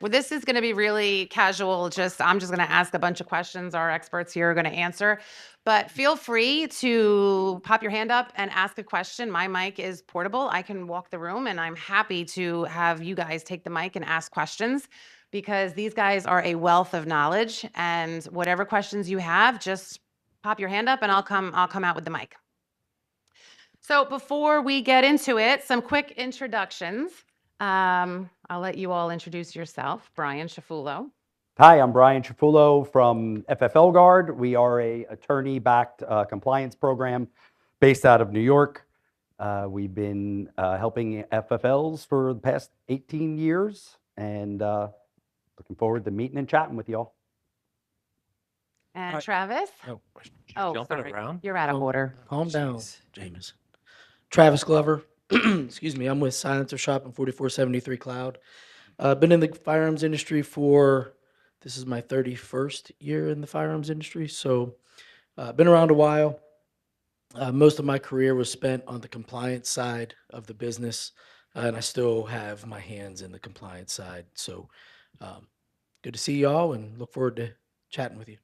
Well, this is going to be really casual. I'm just going to ask a bunch of questions. Our experts here are going to answer. But feel free to pop your hand up and ask a question. My mic is portable. I can walk the room, and I'm happy to have you guys take the mic and ask questions because these guys are a wealth of knowledge. And whatever questions you have, just pop your hand up, and I'll come out with the mic. So before we get into it, some quick introductions. I'll let you all introduce yourself. Brian Chiaffulo. Hi, I'm Brian Chiaffulo from FFL Guard. We are a attorney-backed compliance program based out of New York. We've been helping FFLs for the past 18 years and looking forward to meeting and chatting with y'all. And Travis? Jumping sorry. around. You're out of order. Calm down, Jamison. Travis Glover. Excuse me. I'm with Silencer Shop and 4473 Cloud. Been in the firearms industry this is my 31st year in the firearms industry. So been around a while. Most of my career was spent on the compliance side of the business. And I still have my hands in the compliance side. So good to see y'all and look forward to chatting with you.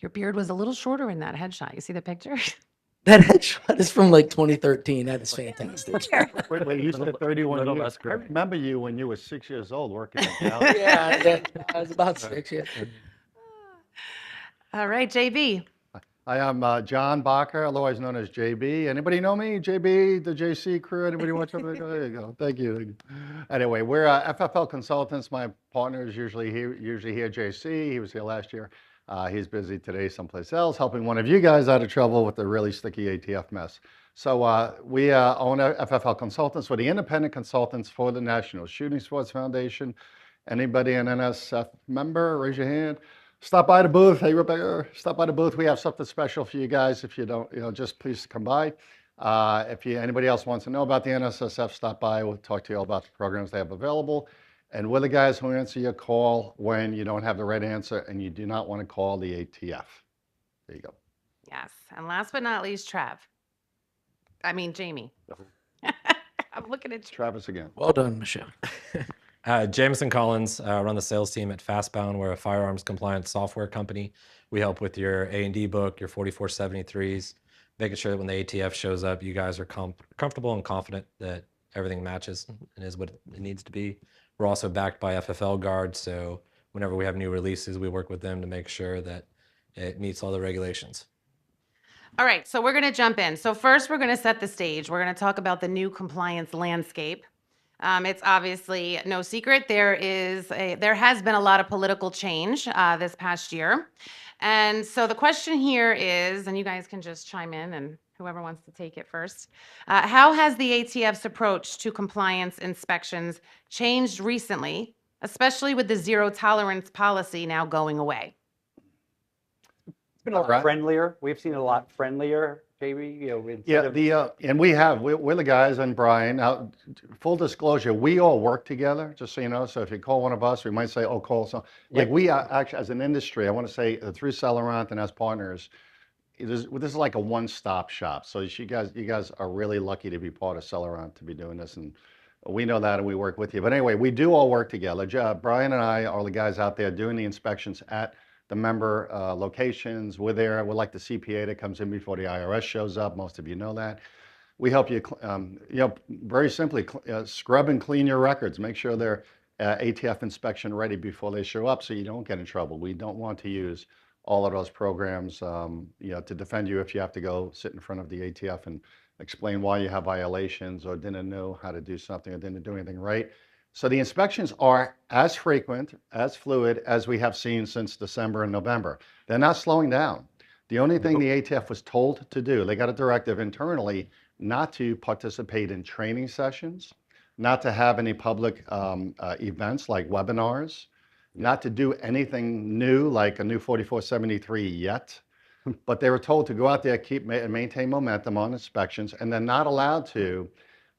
Your beard was a little shorter in that headshot. You see the picture? That headshot is from like 2013. That is fantastic. Wait, you said 31 little years. less I gray. remember you when you were 6 years old working at Dallas. Yeah, I was about 6 years. All right, JB. I am John Bocker, otherwise known as JB. Anybody know me? JB, the JC crew? Anybody watch over there? There you go. Thank you. Anyway, we're FFL consultants. My partner is usually here, JC. He was here last year. He's busy today someplace else, helping one of you guys out of trouble with the really sticky ATF mess. So we own FFL Consultants. We're the independent consultants for the National Shooting Sports Foundation. Anybody an NSF member? Raise your hand. Stop by the booth. Hey, Rebecca, stop by the booth. We have something special for you guys. If you don't, just please come by. If anybody else wants to know about the NSSF, stop by. We'll talk to you all about the programs they have available. And we're the guys who answer your call when you don't have the right answer and you do not want to call the ATF. There you go. Yes. And last but not least, Jamie. I'm looking at Travis again. Well done, Michelle. Jamison Collins, run the sales team at Fastbound. We're a firearms compliance software company. We help with your A&D book, your 4473s, making sure that when the ATF shows up, you guys are comfortable and confident that everything matches and is what it needs to be. We're also backed by FFL Guard, so whenever we have new releases, we work with them to make sure that it meets all the regulations. All right, so we're going to jump in. So first, we're going to set the stage. We're going to talk about the new compliance landscape. It's obviously no secret there has been a lot of political change this past year. And so the question here is, and you guys can just chime in and whoever wants to take it first. How has the ATF's approach to compliance inspections changed recently, especially with the zero tolerance policy now going away? It's been a lot friendlier. We've seen it a lot friendlier, JB. And we're the guys, and Brian. Now, full disclosure, we all work together, just so you know. So if you call one of us, we might say, "Oh, call some." Like we are actually, as an industry, I want to say through Celerant and as partners, this is like a one-stop shop. So you guys are really lucky to be part of Celerant to be doing this, and we know that, and we work with you. But anyway, we do all work together. Brian and I are the guys out there doing the inspections at the member locations. We're there. We're like the CPA that comes in before the IRS shows up. Most of you know that. We help you, very simply scrub and clean your records. Make sure they're ATF inspection ready before they show up, so you don't get in trouble. We don't want to use all of those programs, to defend you if you have to go sit in front of the ATF and explain why you have violations or didn't know how to do something or didn't do anything right. So the inspections are as frequent, as fluid as we have seen since December and November. They're not slowing down. The only thing the ATF was told to do, they got a directive internally not to participate in training sessions, not to have any public events like webinars, not to do anything new like a new 4473 yet, but they were told to go out there, keep and maintain momentum on inspections, and then not allowed to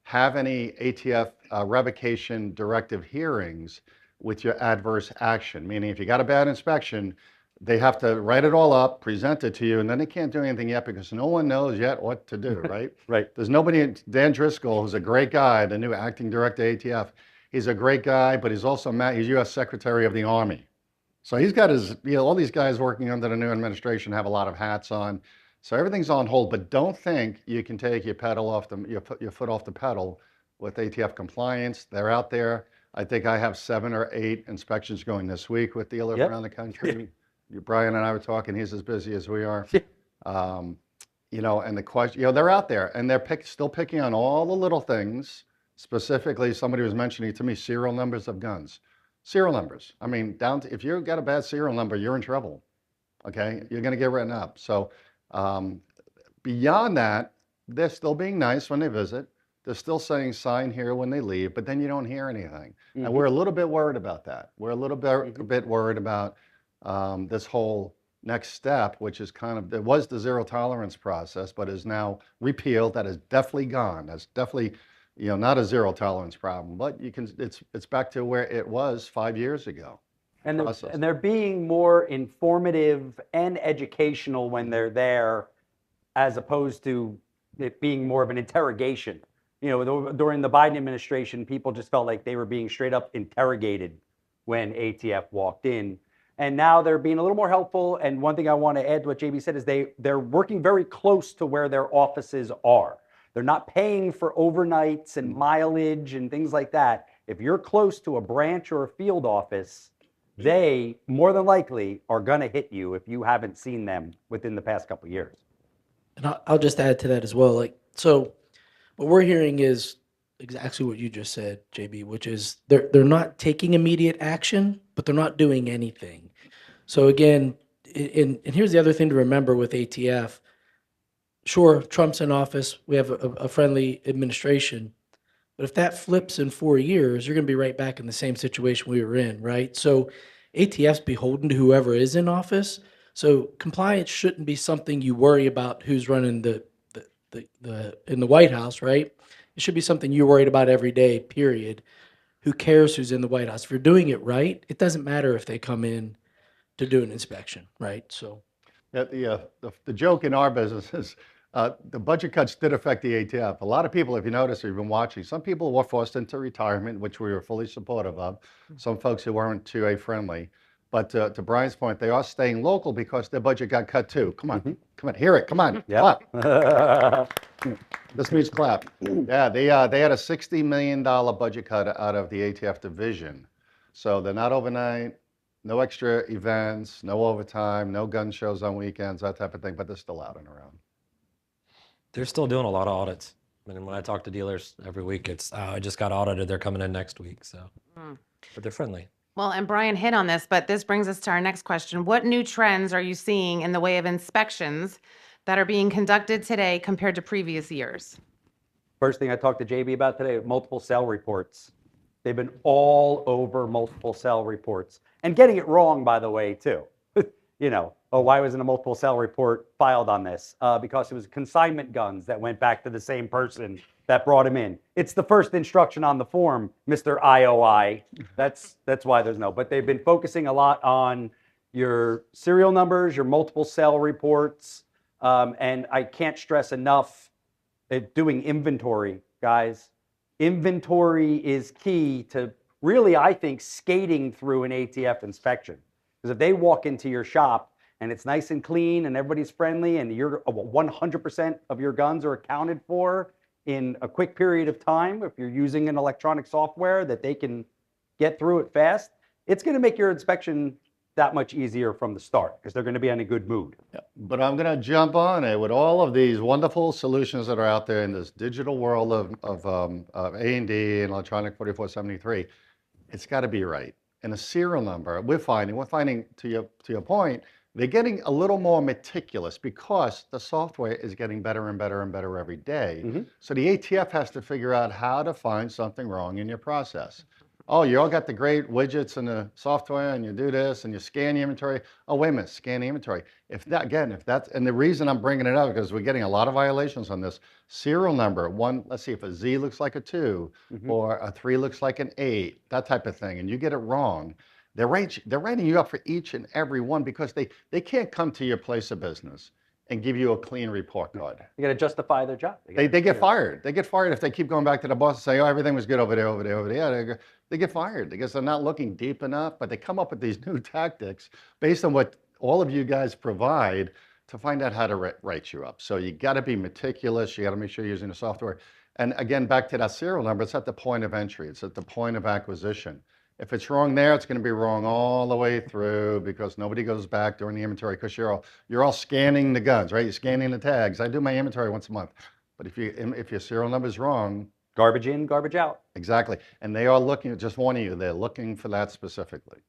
have any ATF revocation directive hearings with your adverse action. Meaning if you got a bad inspection, they have to write it all up, present it to you, and then they can't do anything yet because no one knows yet what to do, right? Right. There's nobody, Dan Driscoll, who's a great guy, the new acting director of ATF, He's a great guy, but he's also he's U.S. Secretary of the Army. So he's got his, all these guys working under the new administration have a lot of hats on. So everything's on hold, but don't think you can take your pedal off your foot off the pedal with ATF compliance. They're out there. I think I have 7 or 8 inspections going this week with dealers Yep. around the country. Brian and I were talking, he's as busy as we are. And the question, they're out there and they're still picking on all the little things. Specifically, somebody was mentioning to me serial numbers of guns. Serial numbers. I mean, if you've got a bad serial number, you're in trouble. Okay, you're going to get written up. So beyond that, they're still being nice when they visit. They're still saying sign here when they leave, but then you don't hear anything. And we're a little bit worried about that. We're a little bit worried about this whole next step, which is there was the zero tolerance process, but is now repealed. That is definitely gone. That's definitely not a zero tolerance problem, but it's back to where it was 5 years ago. And they're being more informative and educational when they're there, as opposed to it being more of an interrogation. During the Biden administration, people just felt like they were being straight up interrogated when ATF walked in. And now they're being a little more helpful. And one thing I want to add to what JB said is they're working very close to where their offices are. They're not paying for overnights and mileage and things like that. If you're close to a branch or a field office, they more than likely are going to hit you if you haven't seen them within the past couple of years. And I'll just add to that as well. So what we're hearing is exactly what you just said, JB, which is they're not taking immediate action, but they're not doing anything. So again, and here's the other thing to remember with ATF. Sure, Trump's in office. We have a friendly administration. But if that flips in 4 years, you're going to be right back in the same situation we were in, right? So ATF's beholden to whoever is in office. So compliance shouldn't be something you worry about who's running the in the White House, right? It should be something you're worried about every day, period. Who cares who's in the White House? If you're doing it right, it doesn't matter if they come in to do an inspection, right? So the joke in our business is the budget cuts did affect the ATF. A lot of people, if you notice, or you've been watching, some people were forced into retirement, which we were fully supportive of. Some folks who weren't 2A friendly. But to Brian's point, they are staying local because their budget got cut too. Come on, come on, hear it. Come on, clap. This means clap. Yeah, they had a $60 million budget cut out of the ATF division. So they're not overnight, no extra events, no overtime, no gun shows on weekends, that type of thing, but they're still out and around. They're still doing a lot of audits. I mean, when I talk to dealers every week, it's, I just got audited, they're coming in next week. So, but they're friendly. Well, and Brian hit on this, but this brings us to our next question. What new trends are you seeing in the way of inspections that are being conducted today compared to previous years? First thing I talked to JB about today, multiple cell reports. They've been all over multiple cell reports and getting it wrong, by the way, too. Why wasn't a multiple cell report filed on this? Because it was consignment guns that went back to the same person that brought him in. It's the first instruction on the form, Mr. IOI. That's why there's no. But they've been focusing a lot on your serial numbers, your multiple cell reports, and I can't stress enough doing inventory, guys. Inventory is key to really, I think, skating through an ATF inspection. Because if they walk into your shop and it's nice and clean and everybody's friendly and you're 100% of your guns are accounted for in a quick period of time, if you're using an electronic software that they can get through it fast, it's going to make your inspection that much easier from the start because they're going to be in a good mood. Yeah. But I'm going to jump on it with all of these wonderful solutions that are out there in this digital world of A&D and electronic 4473. It's got to be right. And a serial number, we're finding to your point, they're getting a little more meticulous because the software is getting better and better and better every day. So the ATF has to figure out how to find something wrong in your process. Oh, you all got the great widgets in the software and you do this and you scan the inventory. Oh, wait a minute, scan the inventory. If that's, and the reason I'm bringing it up because we're getting a lot of violations on this. Serial number, let's see if a Z looks like a 2 or a 3 looks like an 8, that type of thing, and you get it wrong. They're writing you up for each and every one because they can't come to your place of business and give you a clean report card. They got to justify their job. They get fired. They get fired if they keep going back to the boss and say, oh, everything was good over there, over there, over there. Yeah, they get fired because they're not looking deep enough, but they come up with these new tactics based on what all of you guys provide to find out how to write you up. So you got to be meticulous. You got to make sure you're using the software. And again, back to that serial number, it's at the point of entry. It's at the point of acquisition. If it's wrong there, it's going to be wrong all the way through because nobody goes back during the inventory because you're all scanning the guns, right? You're scanning the tags. I do my inventory once a month. But if your serial number is wrong, Garbage in, garbage out. exactly. And they are looking, just warning you, they're looking for that specifically.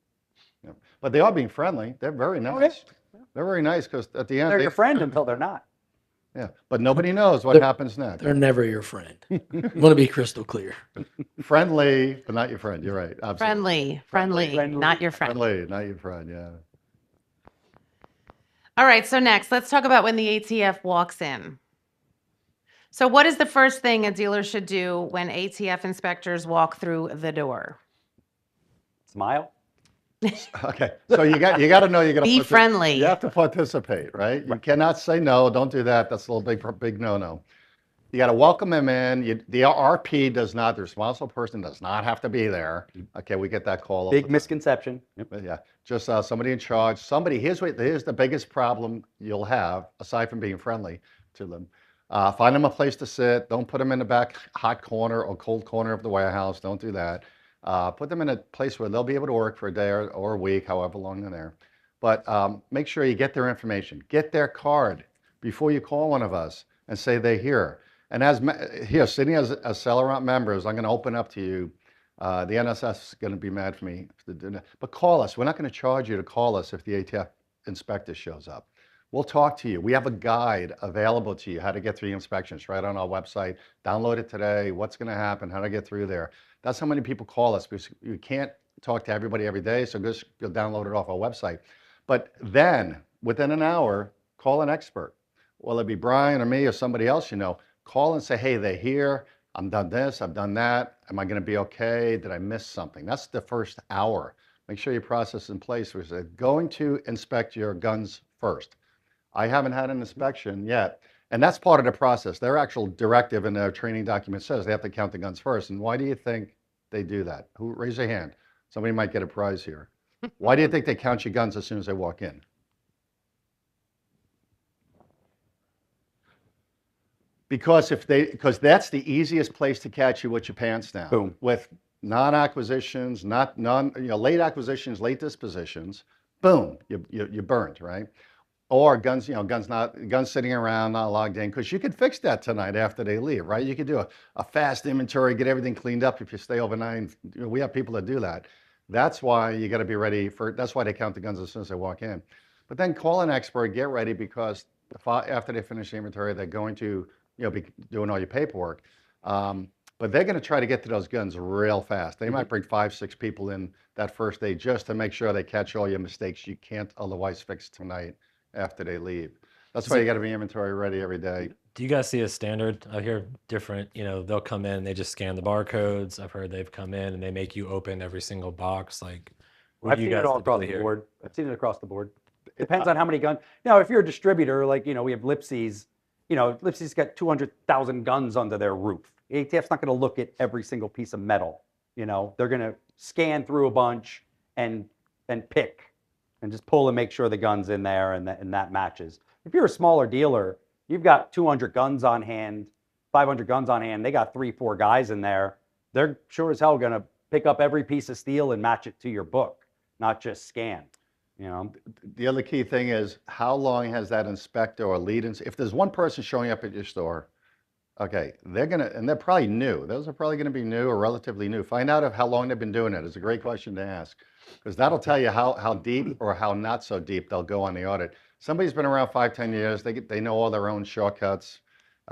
Yeah. But they are being friendly. They're very nice. They're very nice because at the end, They're your friend until they're not. yeah. But nobody knows what happens next. They're never your friend. I want to be crystal clear. Friendly, but not your friend. You're right. Absolutely. Friendly, not your friend. Friendly, not your friend. Yeah. All right, so next, let's talk about when the ATF walks in. So what is the first thing a dealer should do when ATF inspectors walk through the door? Smile. Okay. So you got to know you're going to Be friendly. You have to participate, right? You cannot say no. Don't do that. That's a little big no-no. You got to welcome them in. The RP does not. The responsible person does not have to be there. Okay, we get that call. Big misconception. Yep. But yeah, just somebody in charge. Somebody. Here's the biggest problem you'll have, aside from being friendly to them. Find them a place to sit. Don't put them in the back hot corner or cold corner of the warehouse. Don't do that. Put them in a place where they'll be able to work for a day or a week, however long they're there. But make sure you get their information. Get their card before you call one of us and say they're here. And here, sitting as Celerant members, I'm going to open up to you. The NSS is going to be mad for me. But call us. We're not going to charge you to call us if the ATF inspector shows up. We'll talk to you. We have a guide available to you how to get through the inspections right on our website. Download it today. What's going to happen? How to get through there. That's how many people call us because you can't talk to everybody every day. So just go download it off our website. But then within an hour, call an expert. Will it be Brian or me or somebody else you know? Call and say, hey, they're here. I've done this. I've done that. Am I going to be okay? Did I miss something? That's the first hour. Make sure your process is in place. We're going to inspect your guns first. I haven't had an inspection yet. And that's part of the process. Their actual directive in their training document says they have to count the guns first. And why do you think they do that? Raise your hand. Somebody might get a prize here. Why do you think they count your guns as soon as they walk in? Because that's the easiest place to catch you with your pants down. Boom. With non-acquisitions, late acquisitions, late dispositions, boom, you're burnt, right? Or guns, guns sitting around, not logged in, because you could fix that tonight after they leave, right? You could do a fast inventory, get everything cleaned up if you stay overnight. We have people that do that. That's why you got to be ready that's why they count the guns as soon as they walk in. But then call an expert, get ready, because after they finish the inventory, they're going to be doing all your paperwork. But they're going to try to get to those guns real fast. They might bring 5, 6 people in that first day just to make sure they catch all your mistakes you can't otherwise fix tonight after they leave. That's why you got to be inventory ready every day. Do you guys see a standard? I hear different, they'll come in, they just scan the barcodes. I've heard they've come in and they make you open every single box. Like, what I've do you seen guys it all across typically the hear? board. I've seen it across the board. Depends on how many guns. Now, if you're a distributor, like, we have Lipsy's, Lipsy's got 200,000 guns under their roof. The ATF's not going to look at every single piece of metal. They're going to scan through a bunch and pick and just pull and make sure the gun's in there and that matches. If you're a smaller dealer, you've got 200 guns on hand, 500 guns on hand, they got 3, 4 guys in there. They're sure as hell going to pick up every piece of steel and match it to your book, not just scan. The other key thing is how long has that inspector or lead, if there's one person showing up at your store, okay, they're probably new. Those are probably going to be new or relatively new. Find out how long they've been doing it. It's a great question to ask because that'll tell you how deep or how not so deep they'll go on the audit. Somebody's been around 5, 10 years. They know all their own shortcuts.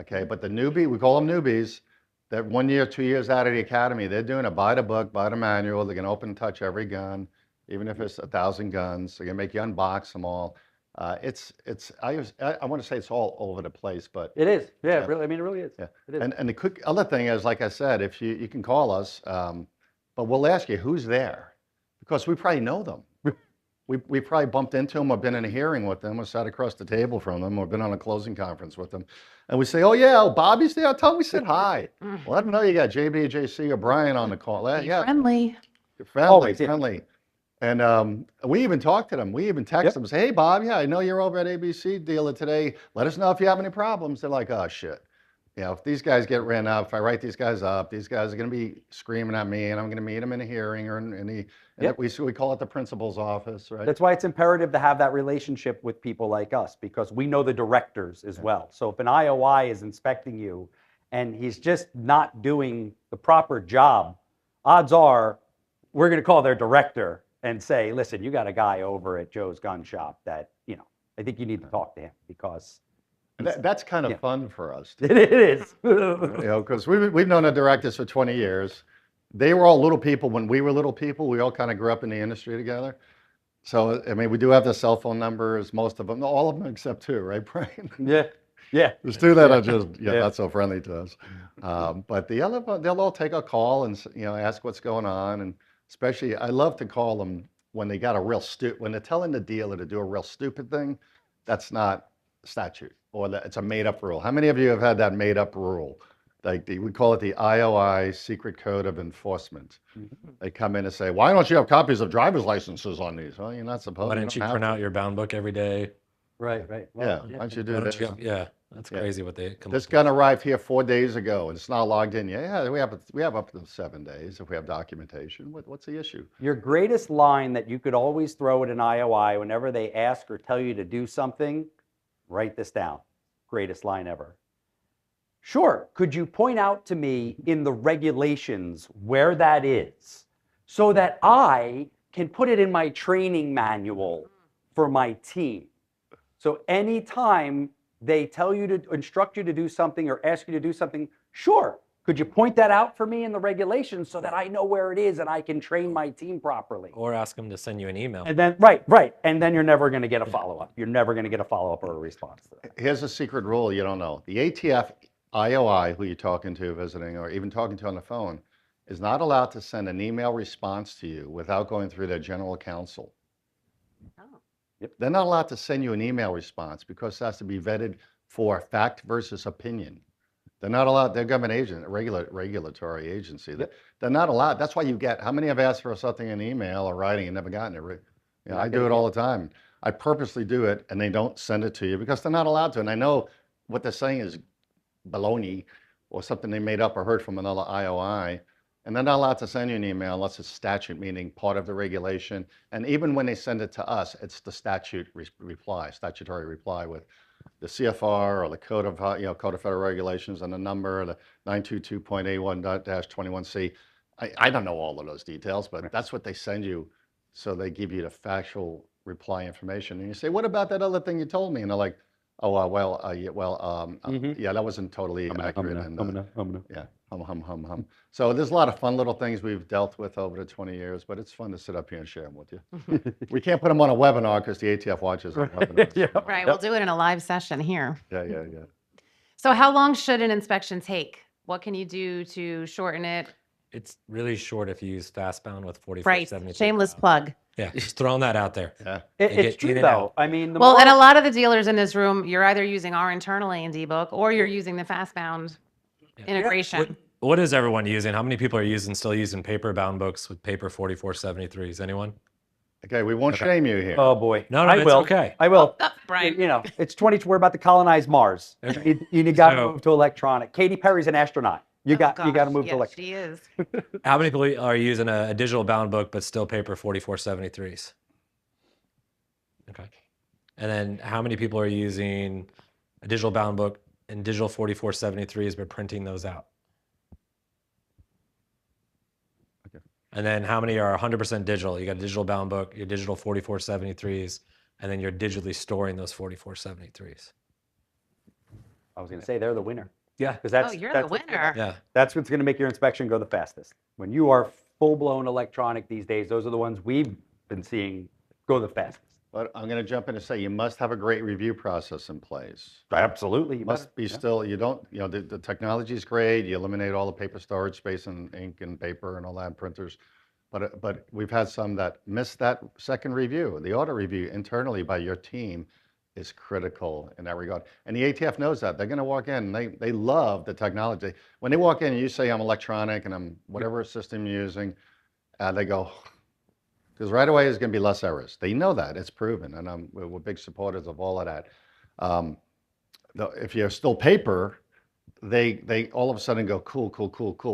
Okay, but the newbie, we call them newbies, that 1 year, 2 years out of the academy, they're doing a buy the book, buy the manual. They're going to open and touch every gun, even if it's 1,000 guns. They're going to make you unbox them all. I want to say it's all over the place, but it is. Yeah, really. I mean, it really is. Yeah. It is. And the quick other thing is, like I said, if you can call us, but we'll ask you who's there because we probably know them. we probably bumped into them or been in a hearing with them or sat across the table from them or been on a closing conference with them. And we say, oh yeah, oh, Bobby's there. Tell him we said hi. Let them know you got JB, JC, or Brian on the call. Be Yeah, friendly. friendly, Always, yeah. friendly. And we even talk to them. We even text them, say, hey, Bob, yeah, I know you're over at ABC dealer today. Let us know if you have any problems. They're like, oh, shit. You know, if these guys get ran up, if I write these guys up, these guys are going to be screaming at me, and I'm going to meet them in a hearing or Yep. we call it the principal's office, right? That's why it's imperative to have that relationship with people like us, because we know the directors as well. So if an IOI is inspecting you and he's just not doing the proper job, odds are we're going to call their director and say, listen, you got a guy over at Joe's gun shop that, you know, I think you need to talk to him because That's kind of yeah. fun for us. it is. You know, because we've known the directors for 20 years. They were all little people when we were little people. We all kind of grew up in the industry together. So, I mean, we do have the cell phone numbers, most of them, no, all of them except two, right, Brian? Yeah. Yeah. There's two that are just Yeah. not so friendly to us. But the other, they'll all take a call and ask what's going on. And especially, I love to call them when they got a real when they're telling the dealer to do a real stupid thing. That's not statute, or that it's a made-up rule. How many of you have had that made-up rule? Like we call it the IOI Secret Code of Enforcement. They come in and say, "Why don't you have copies of driver's licenses on these?" Well, you're not supposed. Why didn't you print out your bound book every day? Right. Yeah, Well, why don't you do Why this? don't you yeah, that's Yeah. crazy what they come This up gun arrived here 4 days ago and it's not logged in yet. Yeah, we have up to 7 days if we have documentation. What's the issue? Your greatest line that you could always throw at an IOI whenever they ask or tell you to do something, write this down. Greatest line ever. Sure, could you point out to me in the regulations where that is so that I can put it in my training manual for my team? So anytime they tell you to instruct you to do something or ask you to do something, sure, could you point that out for me in the regulations so that I know where it is and I can train my team properly? or ask them to send you an email. And then, right. And then you're never going to get a follow-up. You're never going to get a follow-up or a response to that. Here's a secret rule you don't know. The ATF IOI, who you're talking to, visiting, or even talking to on the phone, is not allowed to send an email response to you without going through their general counsel. They're not allowed to send you an email response because it has to be vetted for fact versus opinion. They're not allowed, they're government agent, regulatory agency. They're not allowed. That's why you get, how many have asked for something in email or writing and never gotten it? You know, I do it all the time. I purposely do it and they don't send it to you because they're not allowed to. And I know what they're saying is baloney or something they made up or heard from another IOI. And they're not allowed to send you an email unless it's statute, meaning part of the regulation. And even when they send it to us, it's the statute statutory reply with the CFR or the Code of Code of Federal Regulations and the number, the 922.81-21C. I don't know all of those details, but that's what they send you. So they give you the factual reply information. And you say, what about that other thing you told me? And they're like, oh, yeah, that wasn't totally accurate. Yeah, hum. So there's a lot of fun little things we've dealt with over the 20 years, but it's fun to sit up here and share them with you. We can't put them on a webinar because the ATF watches on webinars. Yeah. Right, we'll do it in a live session here. Yeah. So how long should an inspection take? What can you do to shorten it? It's really short if you use fastbound with Right, 4473. shameless plug. Yeah, just throwing that out there. Yeah. It's get true in and though. out. I mean, the Well, more- and a lot of the dealers in this room, you're either using our internal A&D book or you're using the fastbound integration. What is everyone using? How many people are still using paper bound books with paper 4473s? Anyone? Okay, we won't shame you here. Oh boy. No, I it's will. okay. I will. Brian. You know, it's 20. We're about to colonize Mars. You got to move to electronic. Katy Perry's an astronaut. You got to move to electronic. She is. How many people are using a digital bound book but still paper 4473s? Okay. And then how many people are using a digital bound book and digital 4473s but printing those out? Okay. And then how many are 100% digital? You got a digital bound book, your digital 4473s, and then you're digitally storing those 4473s. I was going to say they're the winner. Yeah. Because that's Oh, you're that's the what's winner. Yeah. That's what's going to make your inspection go the fastest. When you are full-blown electronic these days, those are the ones we've been seeing go the fastest. But I'm going to jump in and say you must have a great review process in place. Absolutely. You must be still, you don't, the technology is great. You eliminate all the paper storage space and ink and paper and all that, printers. But we've had some that missed that second review. The audit review internally by your team is critical in that regard. And the ATF knows that. They're going to walk in, and they love the technology. When they walk in and you say, I'm electronic and I'm whatever system you're using, they go, because right away there's going to be less errors. They know that. It's proven. And we're big supporters of all of that. If you're still paper, they all of a sudden go, cool.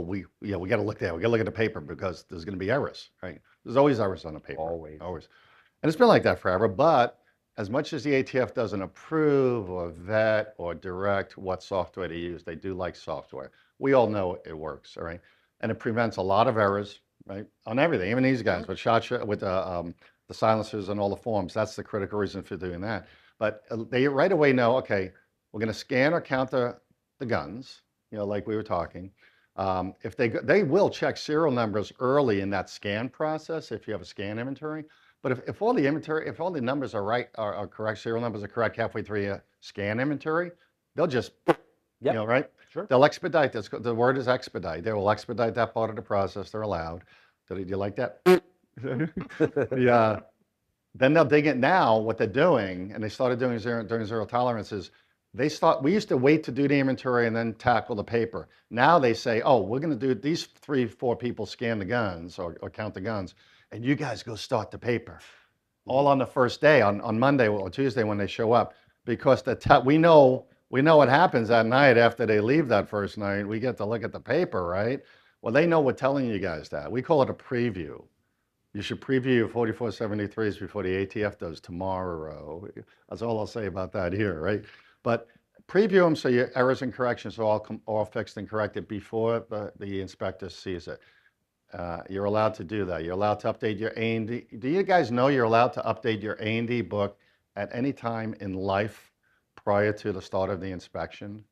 We got to look there. We got to look at the paper because there's going to be errors, right? There's always errors on the paper. Always. And it's been like that forever. But as much as the ATF doesn't approve or vet or direct what software to use, they do like software. We all know it works, all right? And it prevents a lot of errors, right? On everything, even these guys with the silencers and all the forms. That's the critical reason for doing that. But they right away know, okay, we're going to scan or count the guns, like we were talking. If they will check serial numbers early in that scan process if you have a scan inventory. But if all the numbers are right, are correct, serial numbers are correct halfway through a scan inventory, they'll just, right? Sure. They'll expedite this. The word is expedite. They will expedite that part of the process. They're allowed. Do you like that? Yeah. Then they'll dig it. Now what they're doing, and they started doing during zero tolerance, is we used to wait to do the inventory and then tackle the paper. Now they say, oh, we're going to do these 3-4 people scan the guns or count the guns, and you guys go start the paper. All on the first day, on Monday or Tuesday when they show up, because we know what happens that night after they leave that first night. We get to look at the paper, right? Well, they know we're telling you guys that. We call it a preview. You should preview your 4473s before the ATF does tomorrow. That's all I'll say about that here, right? But preview them so your errors and corrections are all fixed and corrected before the inspector sees it. You're allowed to do that. You're allowed to update your A&D. Do you guys know you're allowed to update your A&D book at any time in life prior to the start of the inspection?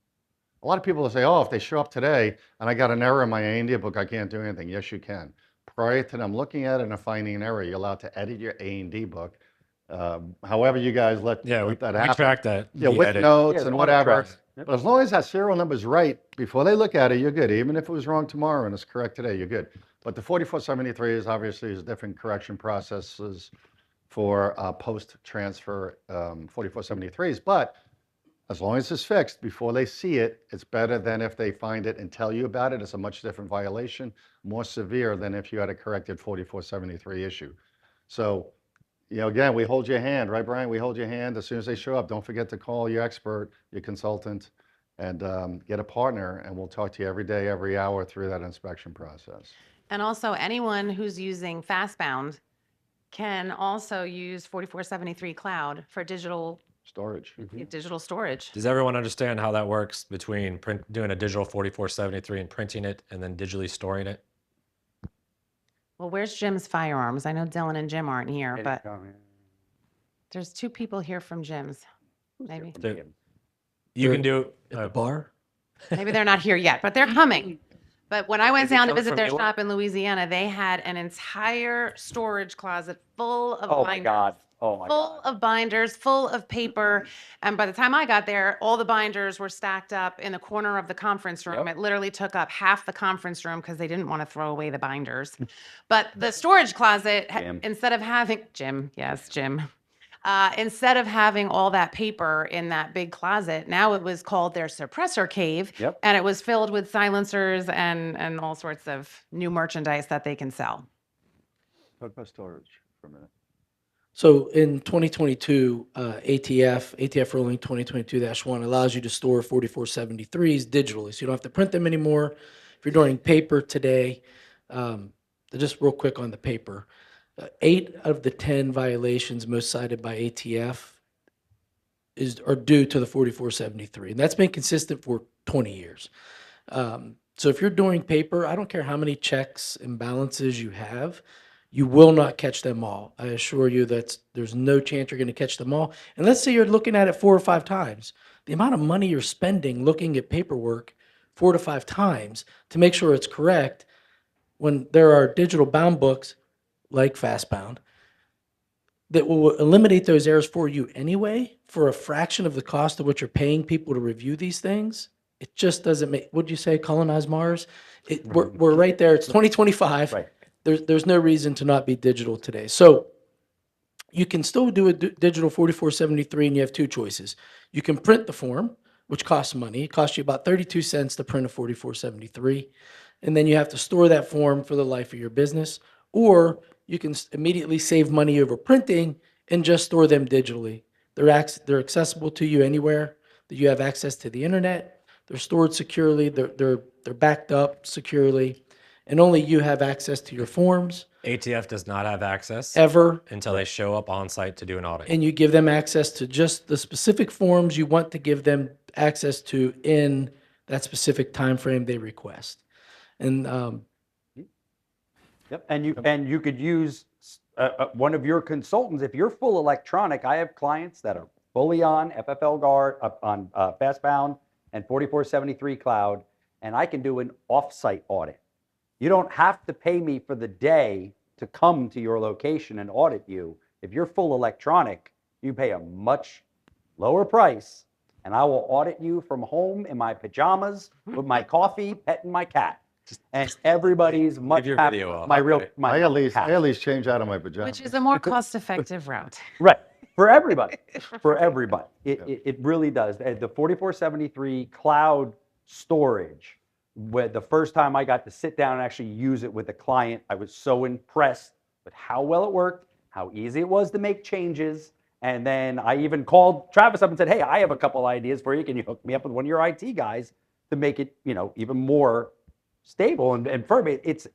A lot of people will say, oh, if they show up today and I got an error in my A&D book, I can't do anything. Yes, you can. Prior to them looking at it and finding an error, you're allowed to edit your A&D book. However you guys let that happen. We track that. Yeah, with notes and whatever. Yep. But as long as that serial number is right before they look at it, you're good. Even if it was wrong tomorrow and it's correct today, you're good. But the 4473 is obviously different correction processes for post-transfer 4473s. But as long as it's fixed before they see it, it's better than if they find it and tell you about it. It's a much different violation, more severe than if you had a corrected 4473 issue. So, again, we hold your hand, right, Brian? We hold your hand as soon as they show up. Don't forget to call your expert, your consultant, and get a partner, and we'll talk to you every day, every hour through that inspection process. And also anyone who's using Fastbound can also use 4473 Cloud for digital Storage. storage. Does everyone understand how that works between doing a digital 4473 and printing it and then digitally storing it? Well, where's Jim's Firearms? I know Dylan and Jim aren't here, but there's 2 people here from Jim's. Maybe. You can do At the bar? Maybe they're not here yet, but they're coming. But when I went down to coming visit from their Newark? shop in Louisiana, they had an entire storage closet full of Oh my binders. God. Oh my Full God. of binders, full of paper. And by the time I got there, all the binders were stacked up in the corner of the conference room. Yep. It literally took up half the conference room because they didn't want to throw away the binders. But the storage closet, Jim. instead of having, Jim, yes, Jim. Instead of having all that paper in that big closet, now it was called their suppressor cave. Yep. And it was filled with silencers and all sorts of new merchandise that they can sell. Talk about storage for a minute. So in 2022, ATF ruling 2022-1 allows you to store 4473s digitally. So you don't have to print them anymore. If you're doing paper today, just real quick on the paper, 8 of the 10 violations most cited by ATF are due to the 4473. And that's been consistent for 20 years. So if you're doing paper, I don't care how many checks and balances you have, you will not catch them all. I assure you that there's no chance you're going to catch them all. And let's say you're looking at it 4 or 5 times. The amount of money you're spending looking at paperwork 4 to 5 times to make sure it's correct, when there are digital bound books like Fastbound that will eliminate those errors for you anyway, for a fraction of the cost of what you're paying people to review these things. It just doesn't make, what'd you say, colonize Mars? We're right there. It's 2025. Right. there's no reason to not be digital today. So you can still do a digital 4473, and you have two choices. You can print the form, which costs money. It costs you about 32 cents to print a 4473, and then you have to store that form for the life of your business. Or you can immediately save money over printing and just store them digitally. They're accessible to you anywhere that you have access to the internet. They're stored securely. They're backed up securely, and only you have access to your forms ATF does not have access ever. until they show up on site to do an audit. And you give them access to just the specific forms you want to give them access to in that specific time frame they request. And Yep, and you could use one of your consultants if you're full electronic. I have clients that are fully on FFL Guard, on Fastbound and 4473 Cloud, and I can do an off-site audit. You don't have to pay me for the day to come to your location and audit you. If you're full electronic, you pay a much lower price, and I will audit you from home in my pajamas with my coffee, petting my cat. And everybody's much your happier. video off, My real, right? my I cat. at least change out of my pajamas. Which is a more cost-effective route. Right, for everybody, for everybody. It really does. The 4473 cloud storage, where the first time I got to sit down and actually use it with a client, I was so impressed with how well it worked, how easy it was to make changes. And then I even called Travis up and said, hey, I have a couple ideas for you. Can you hook me up with one of your IT guys to make it, even more stable and firm? It's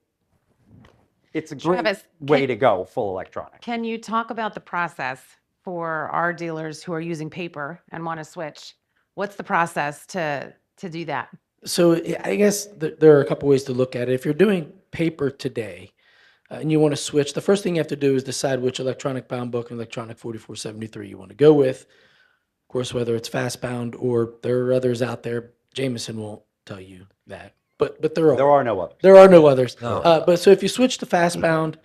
a great Travis, way to go, full electronic. Can you talk about the process for our dealers who are using paper and want to switch? What's the process to do that? so I guess there are a couple ways to look at it. If you're doing paper today and you want to switch, the first thing you have to do is decide which electronic bound book and electronic 4473 you want to go with. Of course, whether it's Fastbound or there are others out there, Jamison won't tell you that. But there are. There are no others. There are no others. No. But so if you switch to Fastbound,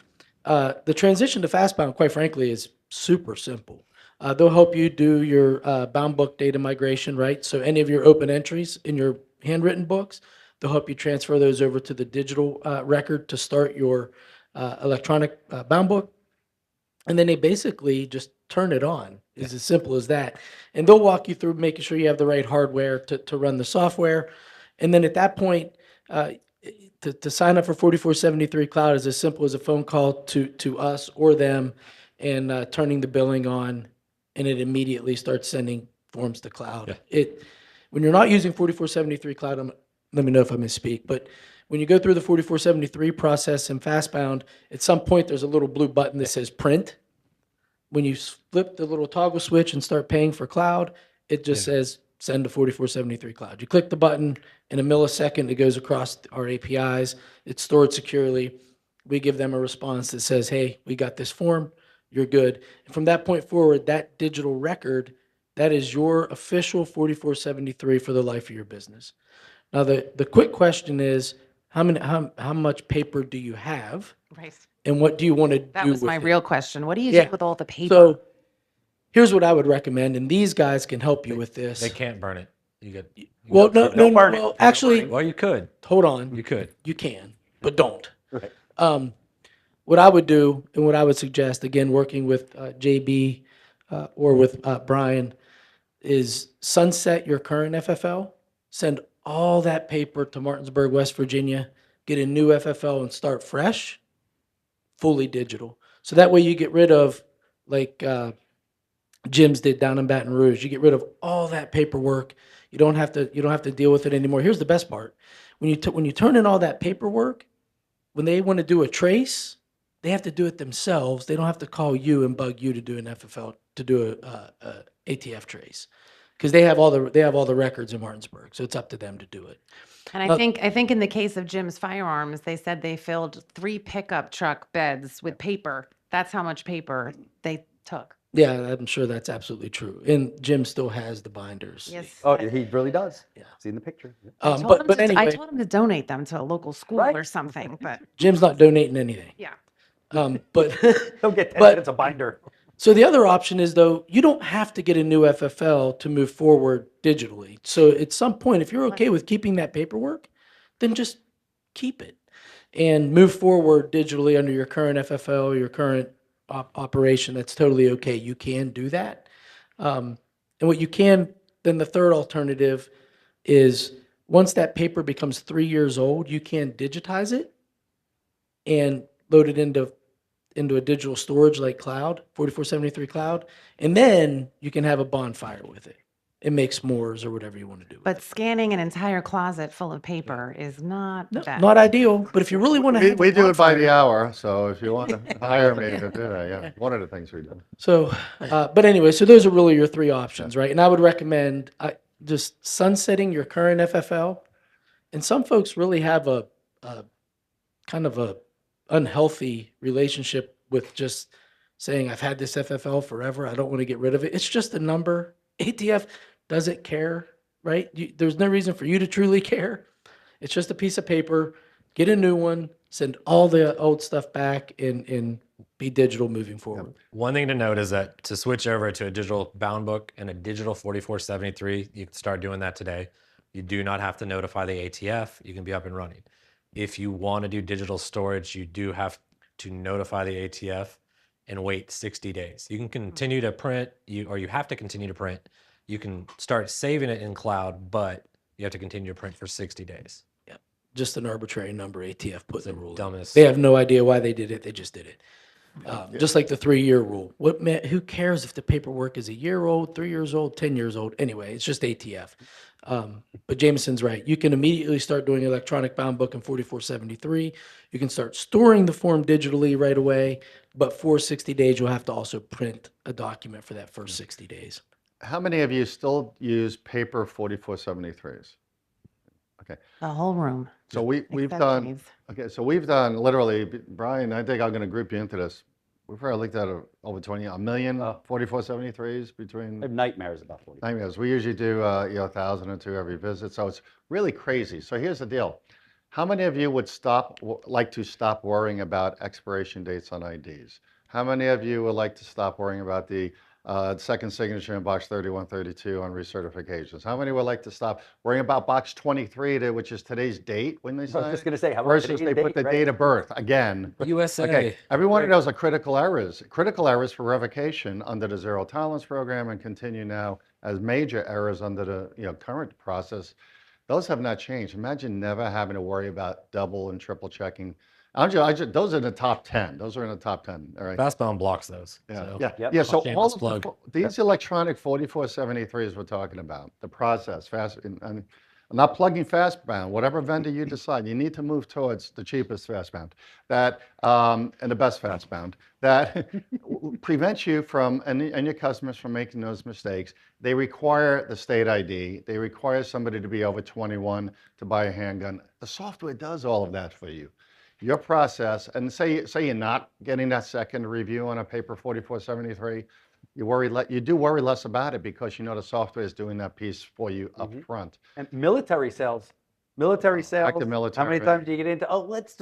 the transition to Fastbound, quite frankly, is super simple. They'll help you do your bound book data migration, right? So any of your open entries in your handwritten books, they'll help you transfer those over to the digital record to start your electronic bound book. And then they basically just turn it on. It's as simple as that. And they'll walk you through making sure you have the right hardware to run the software. And then at that point, to sign up for 4473 Cloud is as simple as a phone call to us or them and turning the billing on, and it immediately starts sending forms to cloud. When you're not using 4473 Cloud, let me know if I misspeak, but when you go through the 4473 process in Fastbound, at some point there's a little blue button that says print. When you flip the little toggle switch and start paying for cloud, it just says send to 4473 Cloud. You click the button, in a millisecond, it goes across our APIs. It's stored securely. We give them a response that says, hey, we got this form. You're good. And from that point forward, that digital record, that is your official 4473 for the life of your business. Now, the quick question is, how much paper do you have? Right. And what do you want to do That was with my it? real question. What do you Yeah. do with all the paper? So here's what I would recommend, and these guys can help you with this. They can't burn it. Well, no, Don't burn it. well, actually, Well, you could. hold on. You could. You can, but don't. Right. What I would do and what I would suggest, again, working with JB or with Brian, is sunset your current FFL, send all that paper to Martinsburg, West Virginia, get a new FFL and start fresh, fully digital. So that way you get rid of, like Jim's did down in Baton Rouge, you get rid of all that paperwork. You don't have to deal with it anymore. Here's the best part. When you turn in all that paperwork, when they want to do a trace, they have to do it themselves. They don't have to call you and bug you to do an FFL, to do a ATF trace, because they have all the records in Martinsburg. So it's up to them to do it. And I think in the case of Jim's Firearms, they said they filled 3 pickup truck beds with paper. That's how much paper they took. Yeah, I'm sure that's absolutely true. And Jim still has the binders. Yes. Oh, he really does. Yeah. See in the picture. I told him But I anyway, told him to donate them to a local school Right. or something, but Jim's not donating anything. yeah. But He'll get 10 But- minutes a binder. so the other option is, though, you don't have to get a new FFL to move forward digitally. So at some point, if you're okay with keeping that paperwork, then just keep it. and move forward digitally under your current FFL, your current operation, that's totally okay. You can do that. And what you can, then the third alternative is once that paper becomes 3 years old, you can digitize it and load it into a digital storage like cloud, 4473 cloud, and then you can have a bonfire with it and make s'mores or whatever you want to do. But scanning an entire closet full of paper is not the No, best. not ideal, but if you really want to have We a do it by the bonfire- hour, so if you want to hire me to do that, yeah, one of the things we do. So, but anyway, so those are really your three options, right? And I would recommend just sunsetting your current FFL. And some folks really have a kind of a unhealthy relationship with just saying, I've had this FFL forever. I don't want to get rid of it. It's just a number. ATF doesn't care, right? There's no reason for you to truly care. It's just a piece of paper. Get a new one, send all the old stuff back, and be digital moving forward. One thing to note is that to switch over to a digital bound book and a digital 4473, you can start doing that today. You do not have to notify the ATF. You can be up and running. If you want to do digital storage, you do have to notify the ATF and wait 60 days. You can continue to print, or you have to continue to print. You can start saving it in cloud, but you have to continue to print for 60 days. Yep. Just an arbitrary number ATF put in the rule. Dumbest. They have no idea why they did it. They just did it. Just like the 3-year rule. Who cares if the paperwork is a year old, 3 years old, 10 years old? Anyway, it's just ATF. But Jamison's right. You can immediately start doing electronic bound book in 4473. You can start storing the form digitally right away. But for 60 days, you'll have to also print a document for that first 60 days. How many of you still use paper 4473s? Okay, The whole room. so we've except done, Dave's. okay, so we've done literally, Brian, I think I'm going to group you into this. We've probably looked at over 1 million 4473s between I have nightmares about 40. nightmares. We usually do 1,000 or 2 every visit, so it's really crazy. So here's the deal. How many of you would like to stop worrying about expiration dates on IDs? How many of you would like to stop worrying about the second signature in box 3132 on recertifications? How many would like to stop worrying about box 23, which is today's date when they I sign? was just going to say, how about Versus today's they put date, the right? date of birth again. USA. Okay, everyone of those are critical errors. Critical errors for revocation under the zero tolerance program and continue now as major errors under the current process. Those have not changed. Imagine never having to worry about double and triple checking. Those are in the top 10. Those are in the top 10. All right. Fastbound blocks those. Yeah, So. Yep. yeah. So Shameless all plug. of these electronic 4473s we're talking about, the process, I'm not plugging Fastbound. Whatever vendor you decide, you need to move towards the cheapest Fastbound and the best Fastbound that prevents you from and your customers from making those mistakes. They require the state ID. They require somebody to be over 21 to buy a handgun. The software does all of that for you. Your process, and say you're not getting that second review on a paper 4473, you do worry less about it because you know the software is doing that piece for you up front. And military sales. Military sales. Active military. How many times do you get into, what's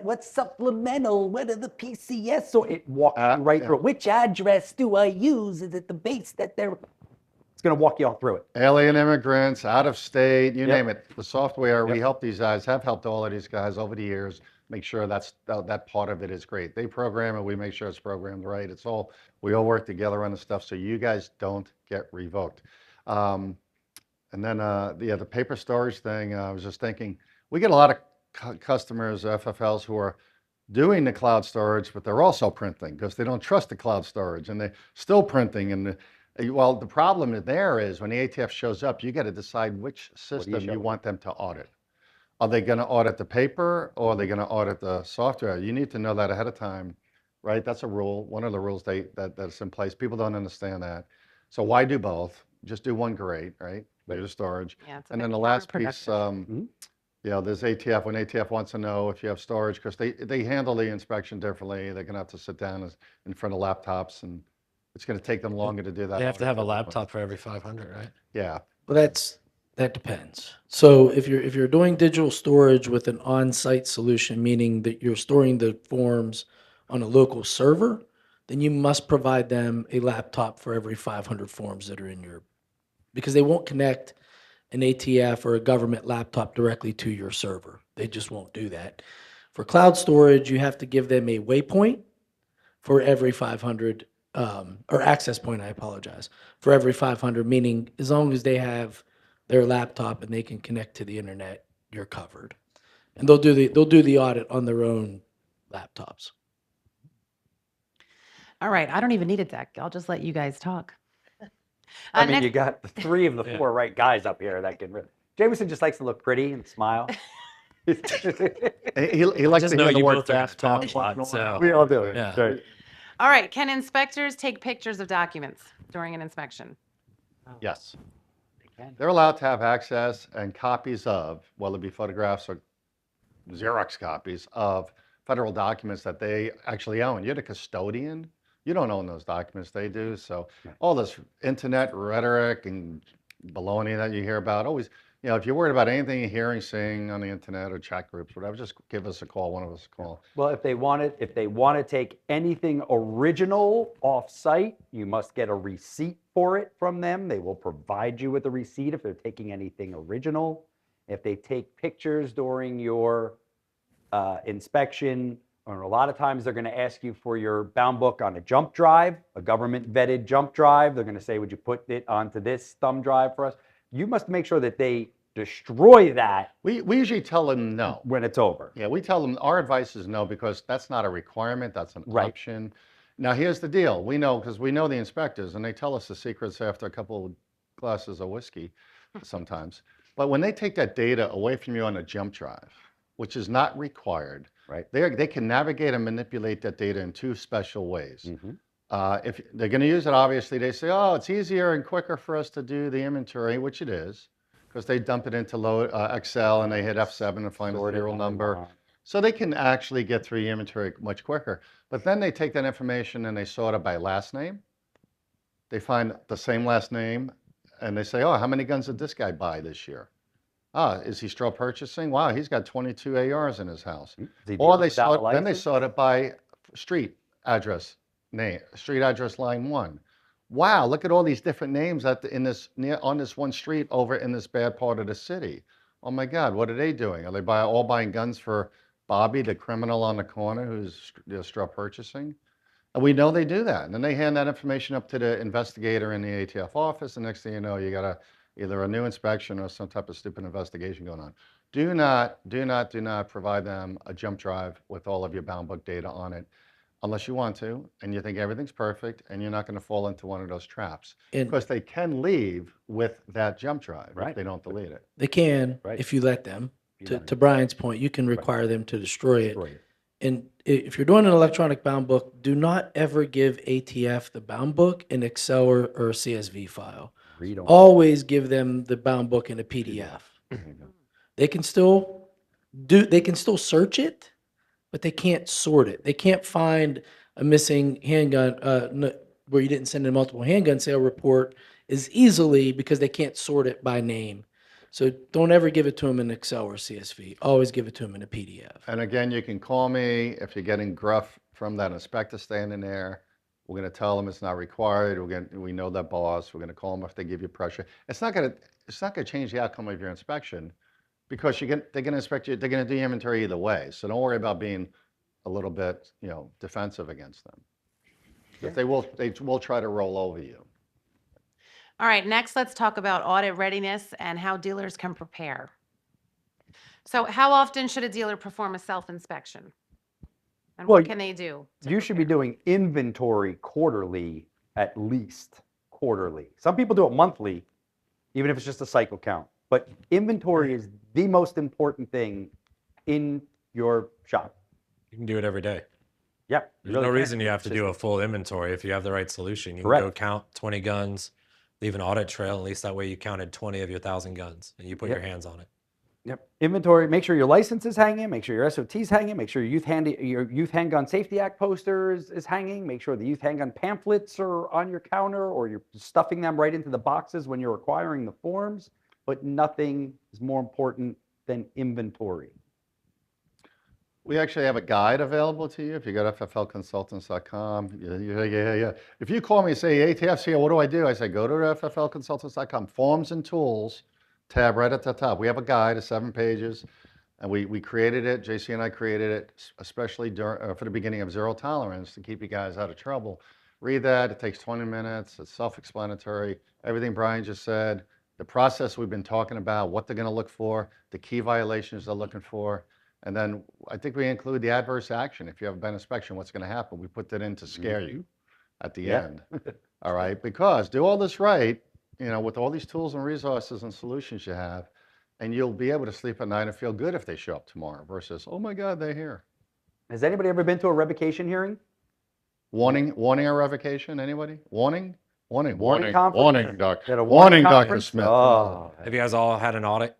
what's supplemental? What are the PCS? So it walks you right through it. Which address do I use? Is it the base that they're... It's going to walk you all through it. Alien immigrants, out of state, you Yep. name it. The software, we Yep. help these guys, have helped all of these guys over the years, make sure that part of it is great. They program it, we make sure it's programmed right. We all work together on the stuff so you guys don't get revoked. And then the paper storage thing, I was just thinking, we get a lot of customers, FFLs, who are doing the cloud storage, but they're also printing because they don't trust the cloud storage and they're still printing. And well, the problem there is when the ATF shows up, you got to decide which system you want them to audit. Are they going to audit the paper or are they going to audit the software? You need to know that ahead of time, right? That's a rule, one of the rules that's in place. People don't understand that. So why do both? Just do one great, right? Do the storage. Yeah, it's a And bit then the last piece, counterproductive. there's ATF, when ATF wants to know if you have storage, because they handle the inspection differently. They're going to have to sit down in front of laptops and it's going to take them longer to do that. They have to have a laptop for every 500, right? Yeah. Well, that depends. So if you're doing digital storage with an on-site solution, meaning that you're storing the forms on a local server, then you must provide them a laptop for every 500 forms that are in because they won't connect an ATF or a government laptop directly to your server. They just won't do that. For cloud storage, you have to give them a waypoint for every 500, or access point, I apologize, for every 500, meaning as long as they have their laptop and they can connect to the internet, you're covered. And they'll do the audit on their own laptops. All right, I don't even need a deck. I'll just let you guys talk. I mean, Next- you got the 3 of the Yeah. 4 right guys up here that can really. Jameson just likes to look pretty and smile. He likes Just to know hear the you word both are gonna fast talk pound a lot, once in a while. so- We all do it. Yeah. Right. All right, can inspectors take pictures of documents during an inspection? Yes. can. They're allowed to have access and copies of, whether it be photographs or Xerox copies of federal documents that they actually own. You're the custodian. You don't own those documents, they do. So all this internet rhetoric and baloney that you hear about, always, if you're worried about anything you're hearing, seeing on the internet or chat groups, whatever, just give us a call, one of us a call. Well, if they want to take anything original off-site, you must get a receipt for it from them. They will provide you with a receipt if they're taking anything original. If they take pictures during your inspection, or a lot of times they're going to ask you for your bound book on a jump drive, a government vetted jump drive. They're going to say, would you put it onto this thumb drive for us? You must make sure that they destroy that We usually tell them no. when it's over. Yeah, we tell them, our advice is no, because that's not a requirement, that's an Right. option. Now, here's the deal. We know, because we know the inspectors, and they tell us the secrets after a couple of glasses of whiskey sometimes. But when they take that data away from you on a jump drive, which is not required, Right. they can navigate and manipulate that data in 2 special ways. Mhm. If they're going to use it, obviously, they say, oh, it's easier and quicker for us to do the inventory, which it is, because they dump it into Excel and they hit F7 and find a Sort it serial how they number. want. So they can actually get through the inventory much quicker. But then they take that information and they sort it by last name. They find the same last name and they say, oh, how many guns did this guy buy this year? Ah, is he still purchasing? Wow, he's got 22 ARs in his house. Is he Or dealing they without a sort, then they license? sort it by street address name, street address line 1. Wow, look at all these different names on this one street over in this bad part of the city. Oh my God, what are they doing? Are they all buying guns for Bobby, the criminal on the corner who's straw purchasing? And we know they do that. And then they hand that information up to the investigator in the ATF office. And next thing you know, you got either a new inspection or some type of stupid investigation going on. Do not provide them a jump drive with all of your bound book data on it, unless you want to, and you think everything's perfect, and you're not going to fall into one of those traps. And- Because they can leave with that jump drive if Right. they don't delete it. They can, Right. if you let them. You To, let 'em. to Brian's point, you can require them to destroy it. Destroy it. And if you're doing an electronic bound book, do not ever give ATF the bound book in Excel or CSV file. Read on. Always give them the bound book in a PDF. There you go. They can still search it, but they can't sort it. They can't find a missing handgun where you didn't send in a multiple handgun sale report as easily because they can't sort it by name. So don't ever give it to them in Excel or CSV. Always give it to them in a PDF. And again, you can call me if you're getting gruff from that inspector standing there. We're going to tell them it's not required. We know that boss. We're going to call them if they give you pressure. It's not going to change the outcome of your inspection, because they're going to inspect you. They're going to do your inventory either way. So don't worry about being a little bit, defensive against them. Because they will try to roll over you. All right, next let's talk about audit readiness and how dealers can prepare. So how often should a dealer perform a self-inspection? And Well, what can they do? to You should be prepare? doing inventory quarterly, at least quarterly. Some people do it monthly, even if it's just a cycle count. But inventory is the most important thing in your shop. You can do it every day. Yeah. There's no reason you have to do a full inventory if you have the right solution. You can Correct. go count 20 guns, leave an audit trail. At least that way you counted 20 of your 1,000 guns and you put Yep. your hands on it. Yep. Inventory, make sure your license is hanging, make sure your SOT's hanging, make sure your Youth Handgun Safety Act poster is hanging, make sure the Youth Handgun pamphlets are on your counter, or you're stuffing them right into the boxes when you're acquiring the forms. But nothing is more important than inventory. We actually have a guide available to you if you go to fflconsultants.com. Yeah. If you call me and say, ATF's here, what do? I say, go to fflconsultants.com, forms and tools tab right at the top. We have a guide of 7 pages. And we created it, JC and I created it, especially for the beginning of zero tolerance to keep you guys out of trouble. Read that, it takes 20 minutes, it's self-explanatory. Everything Brian just said, the process we've been talking about, what they're gonna look for, the key violations they're looking for. And then I think we include the adverse action. If you have a bad inspection, what's gonna happen? We put that in to scare you at the Yeah. end. All right, because do all this right, with all these tools and resources and solutions you have, and you'll be able to sleep at night and feel good if they show up tomorrow versus, oh my God, they're here. Has anybody ever been to a revocation hearing? Warning or revocation, anybody? Warning, Warning conference? warning, Doc. At a Warning, Dr. conference? Smith. Oh, Have you guys all had an audit?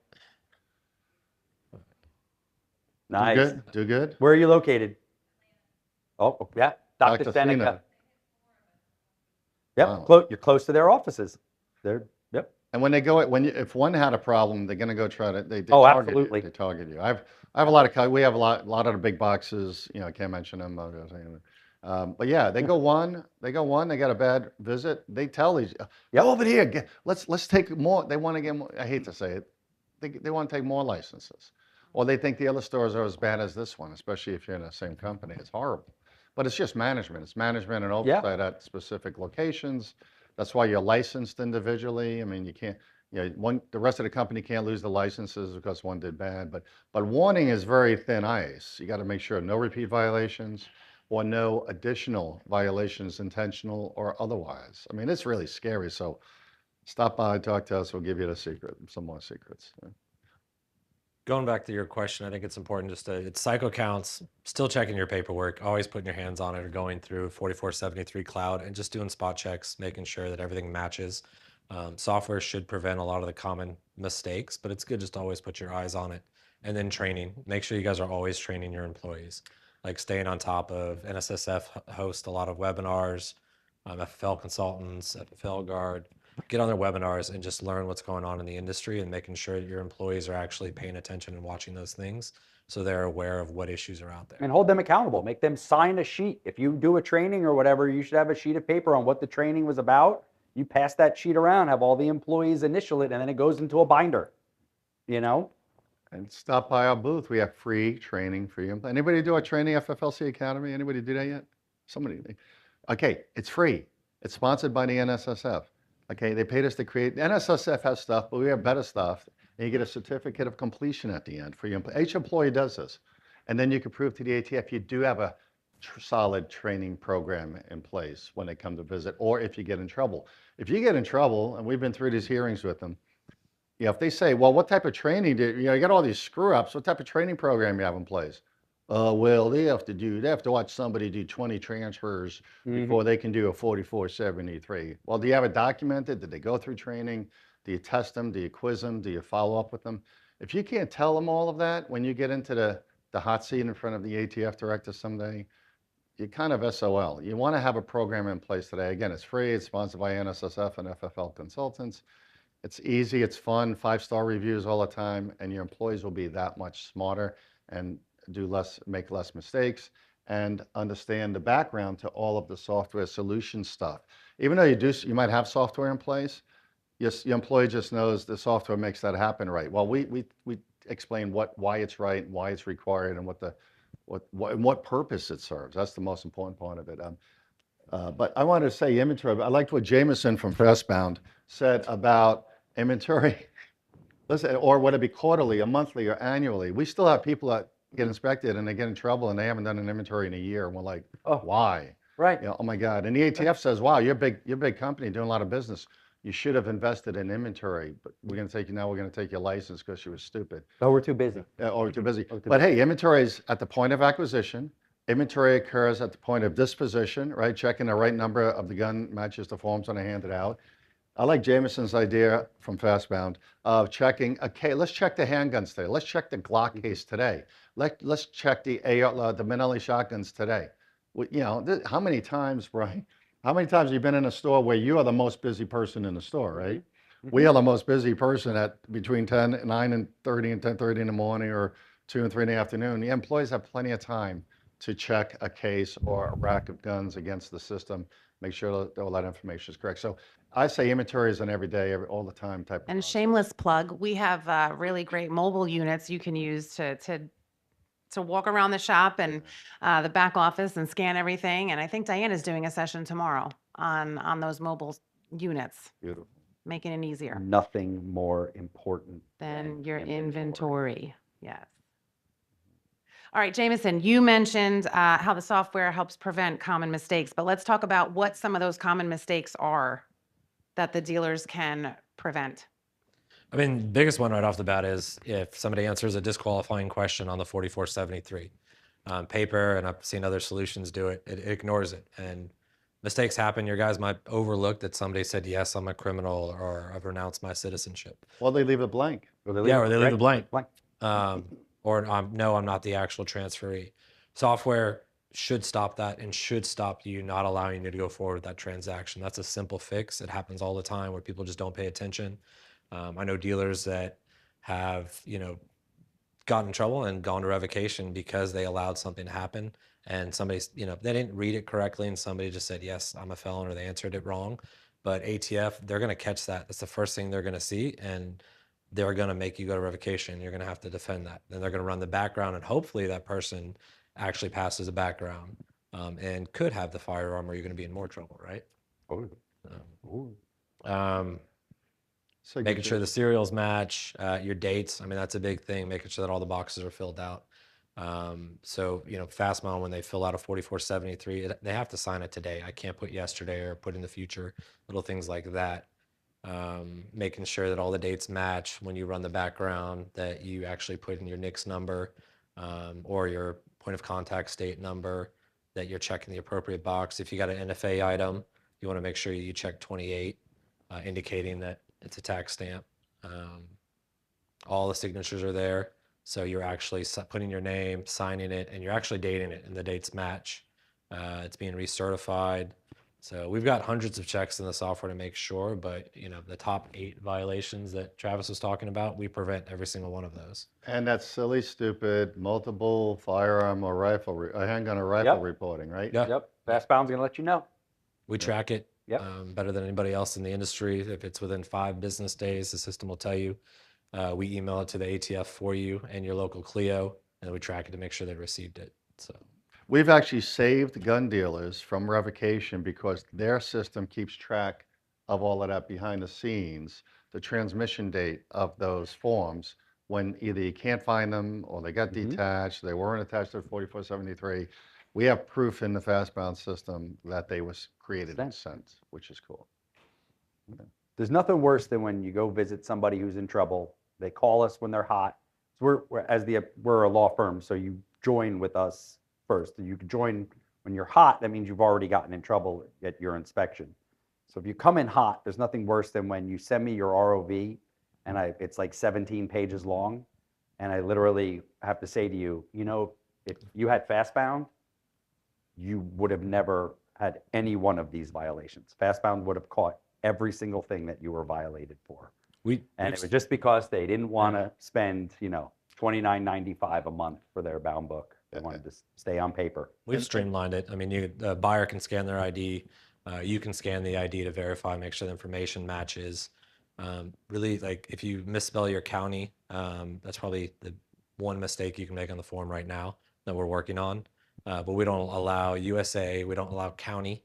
nice. Do good. Where are you located? Oh, yeah, Dr. Dr. Seneca. Seneca. Yep, Wow. you're close to their offices. Yep. And when they go, if one had a problem, they're gonna go try to, they Oh, target absolutely. you. They target you. I have a lot of, we have a lot of the big boxes, I can't mention them. But yeah, they go one, they got a bad visit. They tell these, go over here, let's take more. They want to get more, I hate to say it. They want to take more licenses. Or they think the other stores are as bad as this one, especially if you're in the same company. It's horrible. But it's just management. It's management and oversight at specific locations. That's why you're licensed individually. I mean, you can't, the rest of the company can't lose the licenses because one did bad. But warning is very thin ice. You got to make sure no repeat violations or no additional violations, intentional or otherwise. I mean, it's really scary. So stop by, talk to us. We'll give you some more secrets. Going back to your question, I think it's important it's cycle counts, still checking your paperwork, always putting your hands on it or going through 4473 cloud and just doing spot checks, making sure that everything matches. Software should prevent a lot of the common mistakes, but it's good just to always put your eyes on it. And then training, make sure you guys are always training your employees, like staying on top of NSSF hosts a lot of webinars, FFL consultants, FFL guard, get on their webinars and just learn what's going on in the industry and making sure that your employees are actually paying attention and watching those things so they're aware of what issues are out there. And hold them accountable. Make them sign a sheet. If you do a training or whatever, you should have a sheet of paper on what the training was about. You pass that sheet around, have all the employees initial it, and then it goes into a binder, And stop by our booth. We have free training for you. Anybody do a training, FFLC Academy? Anybody do that yet? Somebody. Okay, it's free. It's sponsored by the NSSF. Okay, they paid us to create. The NSSF has stuff, but we have better stuff. And you get a certificate of completion at the end for your employee. Each employee does this. And then you can prove to the ATF you do have a solid training program in place when they come to visit, or if you get in trouble. If you get in trouble, and we've been through these hearings with them, if they say, well, what type of training you got all these screw ups, what type of training program you have in place? Well, they have to watch somebody do 20 transfers before they can do a 4473. Well, do you have it documented? Did they go through training? Do you test them? Do you quiz them? Do you follow up with them? If you can't tell them all of that when you get into the hot seat in front of the ATF director someday, you kind of SOL. You want to have a program in place today. Again, it's free. It's sponsored by NSSF and FFL consultants. It's easy. It's fun. 5-star reviews all the time. And your employees will be that much smarter and make less mistakes and understand the background to all of the software solution stuff. Even though you might have software in place, your employee just knows the software makes that happen right. Well, we explain why it's right, why it's required, and what purpose it serves. That's the most important part of it. But I wanted to say inventory. I liked what Jamison from Fastbound said about inventory. Listen, or would it be quarterly, or monthly, or annually? We still have people that get inspected and they get in trouble and they haven't done an inventory in a year. And we're like, oh, why? Right. Oh my God. And the ATF says, wow, you're a big company doing a lot of business. You should have invested in inventory, but we're going to take your license because you were stupid. Oh, we're too busy. Or too busy. But hey, inventory is at the point of acquisition. Inventory occurs at the point of disposition, right? Checking the right number of the gun matches the forms when I hand it out. I like Jamison's idea from Fastbound of checking, okay, let's check the handguns today. Let's check the Glock case today. Let's check the Manelli shotguns today. How many times, Brian, how many times have you been in a store where you are the most busy person in the store, right? We are the most busy person at between 9 and 30 and 10:30 in the morning or 2 and 3 in the afternoon. The employees have plenty of time to check a case or a rack of guns against the system, make sure that all that information is correct. So I say inventory is an everyday, all the time type of And process. shameless plug, we have really great mobile units you can use to walk around the shop and the back office and scan everything. And I think Diana's doing a session tomorrow on those mobile units, Beautiful. making it easier Nothing more important than your inventory. Yes. All right, Jamison, you mentioned how the software helps prevent common mistakes, but let's talk about what some of those common mistakes are that the dealers can prevent. I mean, the biggest one right off the bat is if somebody answers a disqualifying question on the 4473 paper, and I've seen other solutions do it, it ignores it. And mistakes happen. Your guys might overlook that somebody said, yes, I'm a criminal, or I've renounced my citizenship. Well, they leave it blank. Or they leave it blank. blank. Or no, I'm not the actual transferee. Software should stop that and should stop you not allowing you to go forward with that transaction. That's a simple fix. It happens all the time where people just don't pay attention. I know dealers that have, gotten in trouble and gone to revocation because they allowed something to happen, and somebody, they didn't read it correctly, and somebody just said, yes, I'm a felon, or they answered it wrong. But ATF, they're going to catch that. That's the first thing they're going to see, and they're going to make you go to revocation. You're going to have to defend that. Then they're going to run the background, and hopefully that person actually passes a background and could have the firearm, or you're going to be in more trouble, right? Making sure the serials match, your dates. I mean, that's a big thing, making sure that all the boxes are filled out. So, Fastmount, when they fill out a 4473, they have to sign it today. I can't put yesterday or put in the future, little things like that. Making sure that all the dates match when you run the background, that you actually put in your NICS number or your point of contact state number, that you're checking the appropriate box. If you got an NFA item, you want to make sure you check 28, indicating that it's a tax stamp. All the signatures are there. So you're actually putting your name, signing it, and you're actually dating it, and the dates match. It's being recertified. So we've got hundreds of checks in the software to make sure, but the top 8 violations that Travis was talking about, we prevent every single one of those. And that's silly, stupid, multiple firearm or rifle, a handgun or rifle reporting, right? Yeah. Yep. Fastbound's going to let you know. We track it Yep. better than anybody else in the industry. If it's within 5 business days, the system will tell you. We email it to the ATF for you and your local Clio, and we track it to make sure they received it. So We've actually saved gun dealers from revocation because their system keeps track of all of that behind the scenes, the transmission date of those forms, when either you can't find them or they got detached, they weren't attached to the 4473. We have proof in the Fastbound system that they was created and sent, which is cool. There's nothing worse than when you go visit somebody who's in trouble. They call us when they're hot. So we're a law firm, so you join with us first. You can join when you're hot. That means you've already gotten in trouble at your inspection. So if you come in hot, there's nothing worse than when you send me your ROV and it's like 17 pages long, and I literally have to say to you, if you had Fastbound, you would have never had any one of these violations. Fastbound would have caught every single thing that you were violated for. And it was just because they didn't want to spend, $29.95 a month for their bound book. They wanted to stay on paper. we've streamlined it. I mean, the buyer can scan their ID. You can scan the ID to verify, make sure the information matches. Really, like if you misspell your county, that's probably the one mistake you can make on the form right now that we're working on. But we don't allow USA, we don't allow county,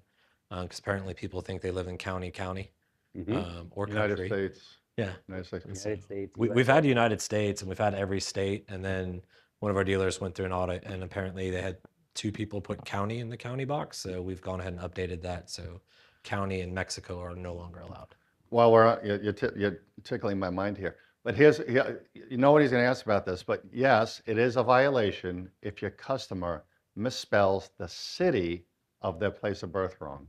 because apparently people think they live in county or country. United States. Yeah. United States. United States. We've had United States, and we've had every state, and then one of our dealers went through an audit, and apparently they had 2 people put county in the county box, so we've gone ahead and updated that. So county and Mexico are no longer allowed. Well, you're tickling my mind here. But nobody's going to ask about this, but yes, it is a violation if your customer misspells the city of their place of birth wrong.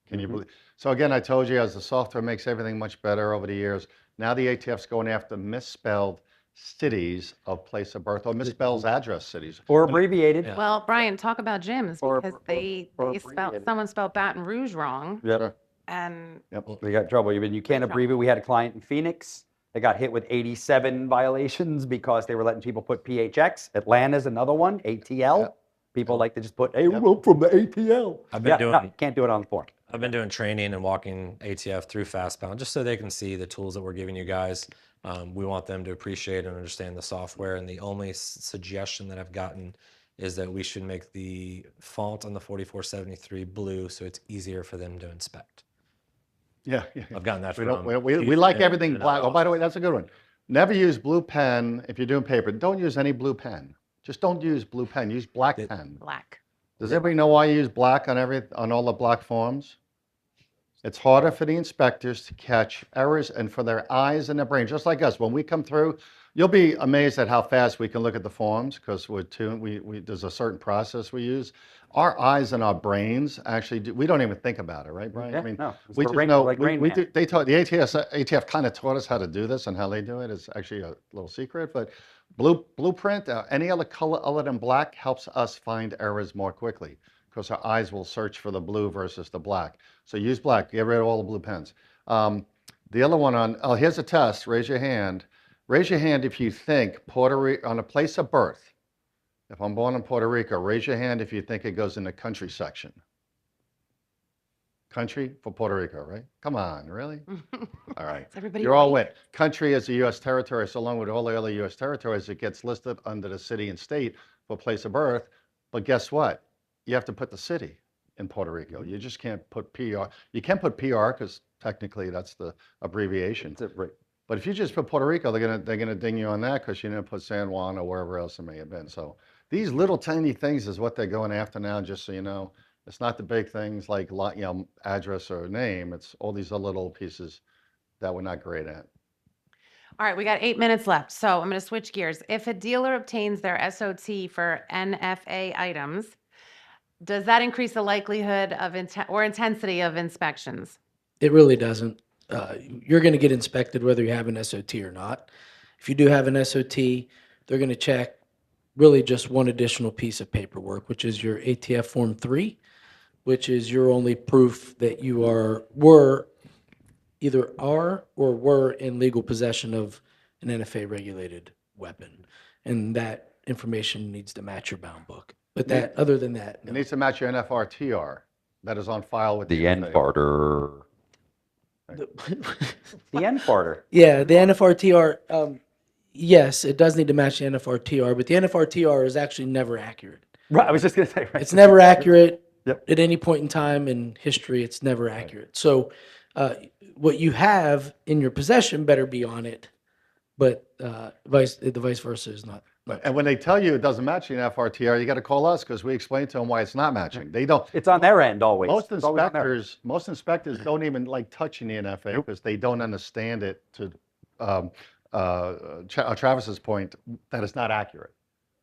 Can you believe? So again, I told you, as the software makes everything much better over the years, now the ATF's going after misspelled cities of place of birth or misspells address cities. Or abbreviated. Yeah. Well, Brian, talk about gyms Or- because abbreviated. someone spelled Baton Rouge wrong, Yep. and They got trouble. You can't abbreviate. We had a client in Phoenix. They got hit with 87 violations because they were letting people put PHX. Atlanta's another one, ATL. Yep. People like to just put, hey, we're from the ATL. I've been doing can't do it on the form. I've been doing training and walking ATF through Fastbound just so they can see the tools that we're giving you guys. We want them to appreciate and understand the software. And the only suggestion that I've gotten is that we should make the font on the 4473 blue so it's easier for them to inspect. Yeah. I've gotten that We from don't, we Chief like and everything another black. Oh, by the way, office. that's a good one. Never use blue pen if you're doing paper. Don't use any blue pen. Just don't use blue pen. Use black pen. Black. Does everybody know why you use black on all the black forms? It's harder for the inspectors to catch errors and for their eyes and their brain, just like us. When we come through, you'll be amazed at how fast we can look at the forms because there's a certain process we use. Our eyes and our brains actually we don't even think about it, right, Brian? Yeah, I mean, no, we we're just know like Rain we Man. do, they taught the ATF kind of taught us how to do this and how they do it. It's actually a little secret, but blueprint, any other color other than black helps us find errors more quickly because our eyes will search for the blue versus the black. So use black, get rid of all the blue pens. The other one here's a test, raise your hand. Raise your hand if you think Puerto Rico, on a place of birth, if I'm born in Puerto Rico, raise your hand if you think it goes in the country section. Country for Puerto Rico, right? Come on, really? All right. Is everybody You're all white? win. Country is a U.S. territory, so along with all the other U.S. territories, it gets listed under the city and state for place of birth. But guess what? You have to put the city in Puerto Rico. You just can't put PR. You can put PR because technically that's the abbreviation. That's it, right. But if you just put Puerto Rico, they're gonna ding you on that because you didn't put San Juan or wherever else it may have been. So these little tiny things is what they're going after now. Just so you know, it's not the big things like address or name. It's all these other little pieces that we're not great at. All right, we got 8 minutes left, so I'm going to switch gears. If a dealer obtains their SOT for NFA items, does that increase the likelihood of intensity of inspections? It really doesn't. You're going to get inspected whether you have an SOT or not. If you do have an SOT, they're going to check really just one additional piece of paperwork, which is your ATF Form 3, which is your only proof that you were in legal possession of an NFA regulated weapon. And that information needs to match your bound book. But other than that, It no. needs to match your NFRTR that is on file with The NFA. NFarter. The NFarter. Yeah, the NFRTR, yes, it does need to match the NFRTR, but the NFRTR is actually never accurate. Right, I was just gonna say, right. It's never accurate. Yep. At any point in time in history, it's never accurate. So what you have in your possession better be on it, but the vice versa is not. And when they tell you it doesn't match the NFRTR, you got to call us because we explain to them why it's not matching. They don't. It's on their end always. Most It's always on their end. inspectors don't even like touching the NFA because they don't understand it. To Travis's point, that it's not accurate,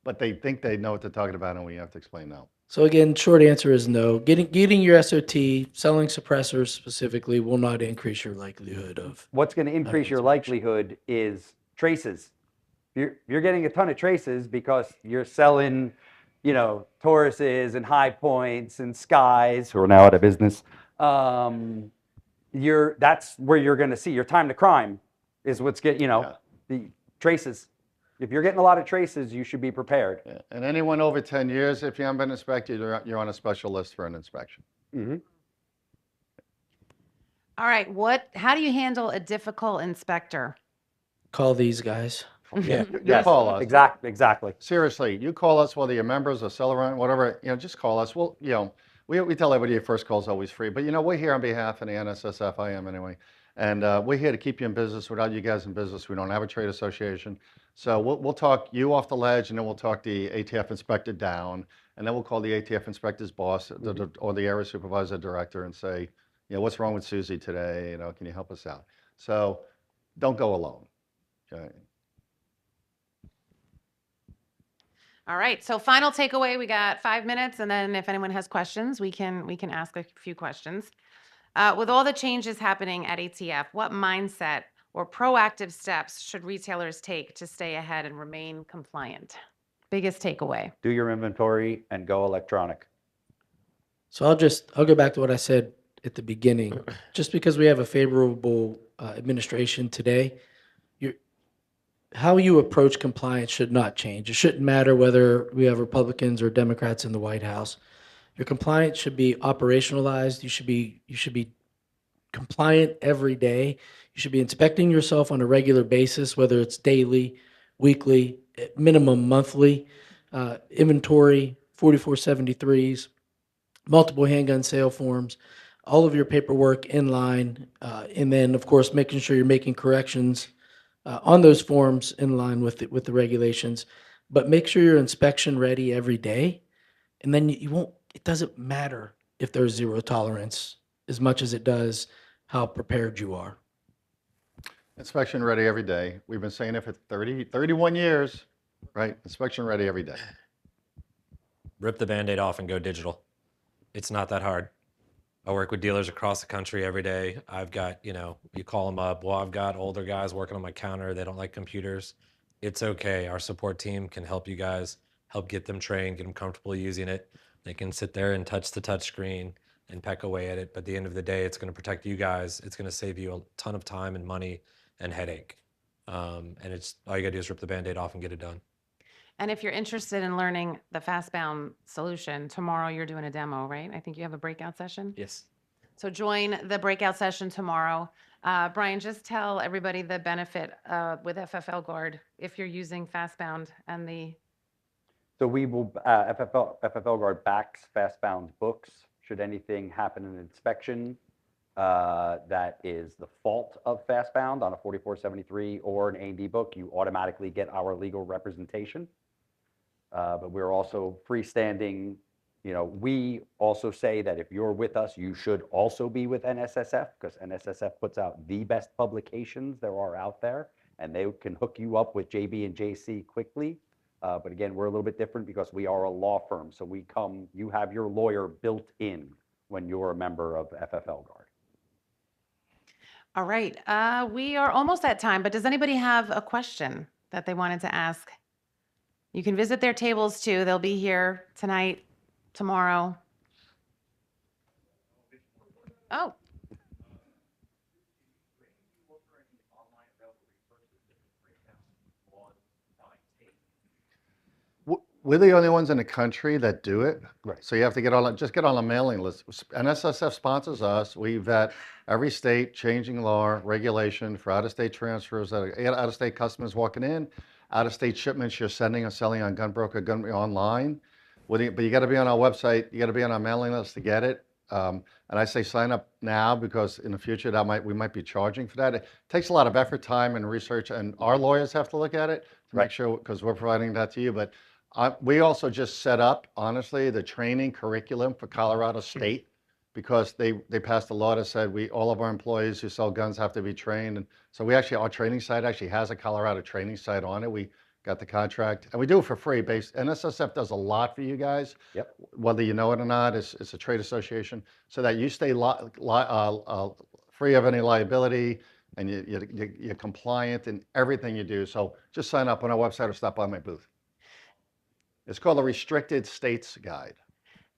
but they think they know what they're talking about, and we have to explain now. So again, short answer is no. Getting your SOT, selling suppressors specifically, will not increase your likelihood of. What's going to increase your likelihood is traces. You're getting a ton of traces because you're selling, Tauruses and High Points and Skies, who are now out of business. That's where you're going to see your time to crime is what's the traces. If you're getting a lot of traces, you should be prepared. Yeah. And anyone over 10 years, if you haven't been inspected, you're on a special list for an inspection. Mm-hmm. All right, how do you handle a difficult inspector? Call these guys. Yeah. You call us. Exactly. Seriously, you call us, whether you're members or Celerant, whatever, just call us. We'll, we tell everybody your first call is always free, but we're here on behalf of the NSSF, I am anyway. And we're here to keep you in business. Without you guys in business, we don't have a trade association. So we'll talk you off the ledge, and then we'll talk the ATF inspector down, and then we'll call the ATF inspector's boss or the area supervisor director and say, what's wrong with Susie today? Can you help us out? So don't go alone. Okay. All right, so final takeaway, we got 5 minutes, and then if anyone has questions, we can ask a few questions. With all the changes happening at ATF, what mindset or proactive steps should retailers take to stay ahead and remain compliant? Biggest takeaway. Do your inventory and go electronic. So I'll go back to what I said at the beginning. Just because we have a favorable administration today, how you approach compliance should not change. It shouldn't matter whether we have Republicans or Democrats in the White House. Your compliance should be operationalized. You should be compliant every day. You should be inspecting yourself on a regular basis, whether it's daily, weekly, at minimum monthly. Inventory, 4473s, multiple handgun sale forms, all of your paperwork in line, and then, of course, making sure you're making corrections on those forms in line with the regulations. But make sure you're inspection ready every day, and then you won't. It doesn't matter if there's zero tolerance as much as it does how prepared you are. Inspection ready every day. We've been saying it for 31 years, right? Inspection ready every day. Rip the Band-Aid off and go digital. It's not that hard. I work with dealers across the country every day. I've got, you call them up. Well, I've got older guys working on my counter. They don't like computers. It's okay. Our support team can help you guys, help get them trained, get them comfortable using it. They can sit there and touch the touch screen and peck away at it. But at the end of the day, it's going to protect you guys. It's going to save you a ton of time and money and headache. And it's all you got to do is rip the Band-Aid off and get it done. And if you're interested in learning the Fastbound solution, tomorrow you're doing a demo, right? I think you have a breakout session. Yes. So join the breakout session tomorrow. Brian, just tell everybody the benefit with FFL Guard if you're using Fastbound and the. So we will, FFL Guard backs Fastbound books. Should anything happen in an inspection that is the fault of Fastbound on a 4473 or an A&D book, you automatically get our legal representation. But we're also freestanding. We also say that if you're with us, you should also be with NSSF, because NSSF puts out the best publications there are out there, and they can hook you up with JB and JC quickly. But again, we're a little bit different because we are a law firm. So you have your lawyer built in when you're a member of FFL Guard. All right. We are almost at time, but does anybody have a question that they wanted to ask? You can visit their tables too. They'll be here tonight, tomorrow. Oh. We're the only ones in the country that do it. Right. So you have to get on a mailing list. NSSF sponsors us. We vet every state changing law, regulation for out-of-state transfers, out-of-state customers walking in, out-of-state shipments you're sending or selling on Gunbroker online. But you got to be on our website. You got to be on our mailing list to get it. And I say sign up now, because in the future we might be charging for that. It takes a lot of effort, time, and research, and our lawyers have to look at it to make sure, because we're providing that to you. But we also just set up, honestly, the training curriculum for Colorado State, because they passed a law that said all of our employees who sell guns have to be trained. And so our training site actually has a Colorado training site on it. We got the contract, and we do it for free. NSSF does a lot for you guys. Yep. Whether you know it or not, it's a trade association, so that you stay free of any liability, and you're compliant in everything you do. So just sign up on our website or stop by my booth. It's called the Restricted States Guide.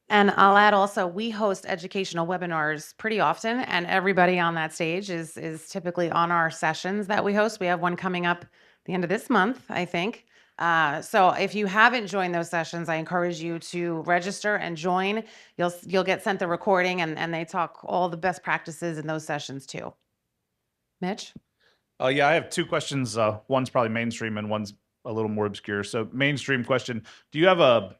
And I'll add also, we host educational webinars pretty often, and everybody on that stage is typically on our sessions that we host. We have one coming up the end of this month, I think. So if you haven't joined those sessions, I encourage you to register and join. You'll get sent the recording, and they talk all the best practices in those sessions too. Mitch? Yeah, I have two questions. One's probably mainstream and one's a little more obscure. So mainstream question, do you have a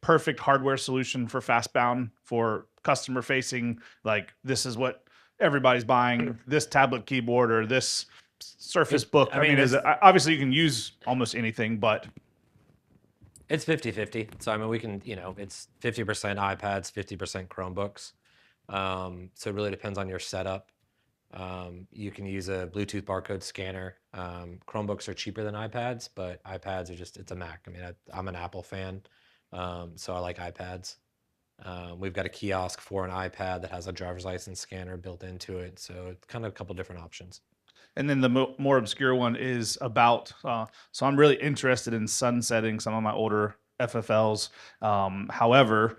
perfect hardware solution for Fastbound for customer facing? Like, this is what everybody's buying, this tablet keyboard or this Surface book. I mean, obviously you can use almost anything, but it's 50-50. So we can, it's 50% iPads, 50% Chromebooks. So it really depends on your setup. You can use a Bluetooth barcode scanner. Chromebooks are cheaper than iPads, but iPads are it's a Mac. I'm an Apple fan, so I like iPads. We've got a kiosk for an iPad that has a driver's license scanner built into it. So it's kind of a couple different options. And then the more obscure one is about, so I'm really interested in sunsetting some of my older FFLs. However,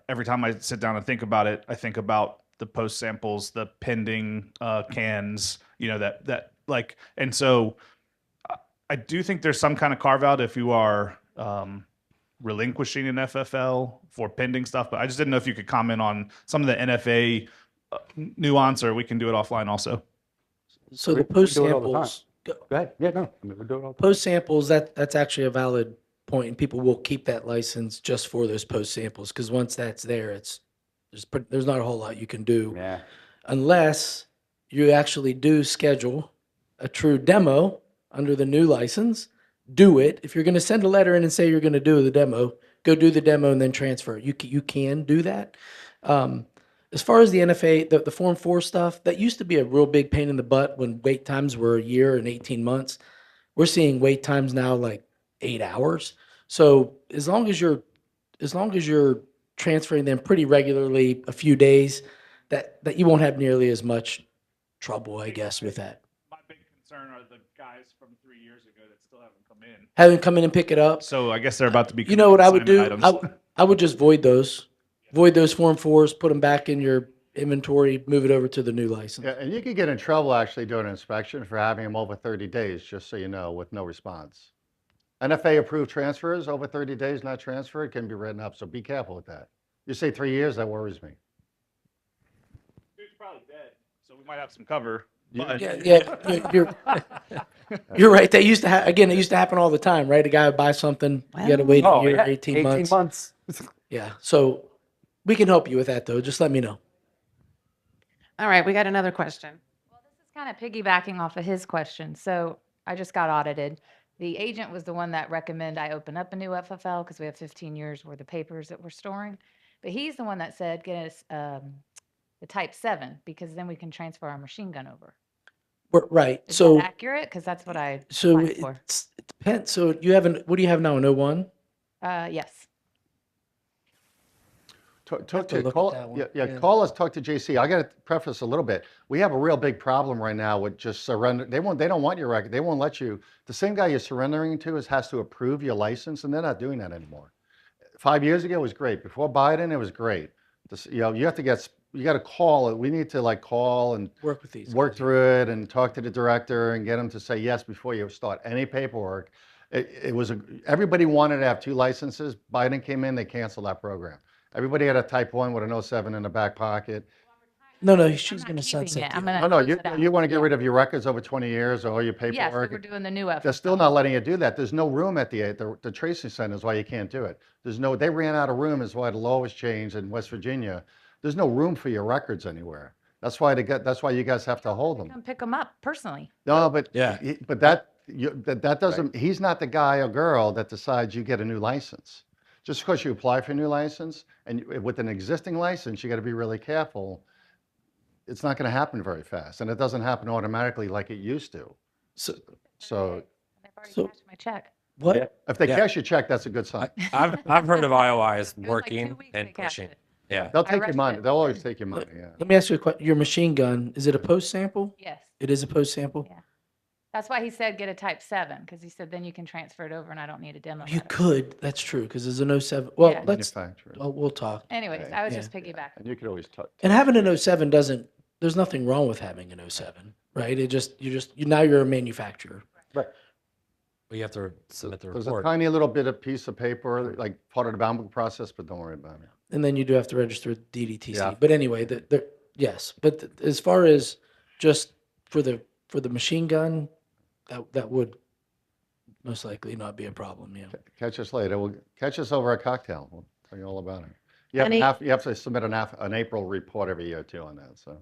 every time I sit down and think about it, I think about the post samples, the pending cans, and so I do think there's some kind of carve out if you are relinquishing an FFL for pending stuff, but I just didn't know if you could comment on some of the NFA nuance, or we can do it offline also. So We- the we post do it all the time. samples, Go ahead. Yeah, no, I mean, we're doing it all the time. post samples, that's actually a valid point, and people will keep that license just for those post samples, because once that's there, there's not a whole lot you can do. Yeah. Unless you actually do schedule a true demo under the new license. Do it. If you're going to send a letter in and say you're going to do the demo, go do the demo and then transfer it. You can do that. As far as the NFA, the Form 4 stuff, that used to be a real big pain in the butt when wait times were a year and 18 months. We're seeing wait times now like 8 hours. So as long as you're transferring them pretty regularly, a few days, that you won't have nearly as much trouble, I guess, with that. My big concern are the guys from 3 years ago that still haven't come in. Having come in and pick it up. So I guess they're about to be. You know what I would do? consignment items. I would just void those. Void those Form 4s, put them back in your inventory, move it over to the new license. Yeah, and you could get in trouble actually doing an inspection for having them over 30 days, just so you know, with no response. NFA approved transfers over 30 days not transferred can be written up, so be careful with that. You say 3 years, that worries me. Dude's probably dead, so we might have some cover. But You're right. They used to it used to happen all the time, right? A guy would buy something, you got to wait a Oh, year, yeah, 18 months. months. Yeah. So we can help you with that though. Just let me know. All right, we got another question. Well, this is kind of piggybacking off of his question. So I just got audited. The agent was the one that recommended I open up a new FFL because we have 15 years worth of papers that we're storing. But he's the one that said get us the Type 7 because then we can transfer our machine gun over. Right. Is So that accurate? Because that's what I so applied for. it depends. So what do you have now? An 01? Yes. Talk to to look at call, that one. yeah, Yeah. call us, talk to JC. I got to preface a little bit. We have a real big problem right now with just surrender. They don't want your record. They won't let you. The same guy you're surrendering to has to approve your license, and they're not doing that anymore. 5 years ago it was great. Before Biden, it was great. You got to call it. We need to like call and Work with these. work guys. through it and talk to the director and get him to say yes before you start any paperwork. Everybody wanted to have 2 licenses. Biden came in, they canceled that program. Everybody had a Type 1 with an 07 in the back pocket. No, she's I'm going not to keeping sunset. it. I'm the- gonna No, close it out. you want to get Yeah. rid of your records over 20 years or all your Yes, paperwork. so we're doing the new FFL. They're still not letting you do that. There's no room at the tracing center is why you can't do it. They ran out of room is why the law was changed in West Virginia. There's no room for your records anywhere. That's why you guys have to hold them. Come pick them up personally. No, but Yeah. that doesn't, he's not the guy or girl that decides you get a new license. Just because you apply for a new license and with an existing license, you got to be really careful. It's not going to happen very fast, and it doesn't happen automatically like it used to. So And they've already So- cashed my check. What? Yeah. if they Yeah. cash your check, that's a good sign. I've heard of IOIs It was like 2 working weeks they and cashed pushing. it. Yeah. They'll I take your rushed money. it. They'll always take your money, yeah. Let me ask you a question. Your machine gun, is it a post sample? Yes. It is a post sample? Yeah. That's why he said get a Type 7 because he said then you can transfer it over and I don't need a demo. You letter. could. That's true because it's an 07. Well, Yeah. Manufacturer. we'll talk. Anyways, I was just piggybacking. And you could always touch. And having an 07 there's nothing wrong with having an 07, right? Now you're a manufacturer. Right. But you have to submit the There's a report. tiny little bit of piece of paper, like part of the boundary process, but don't worry about it. And then you do have to register with DDTC. Yeah. But anyway, yes. But as far as just for the machine gun, that would most likely not be a problem. Yeah. Catch us later. We'll catch us over a cocktail. We'll tell you all about it. You have to submit an April report every year too on that, so.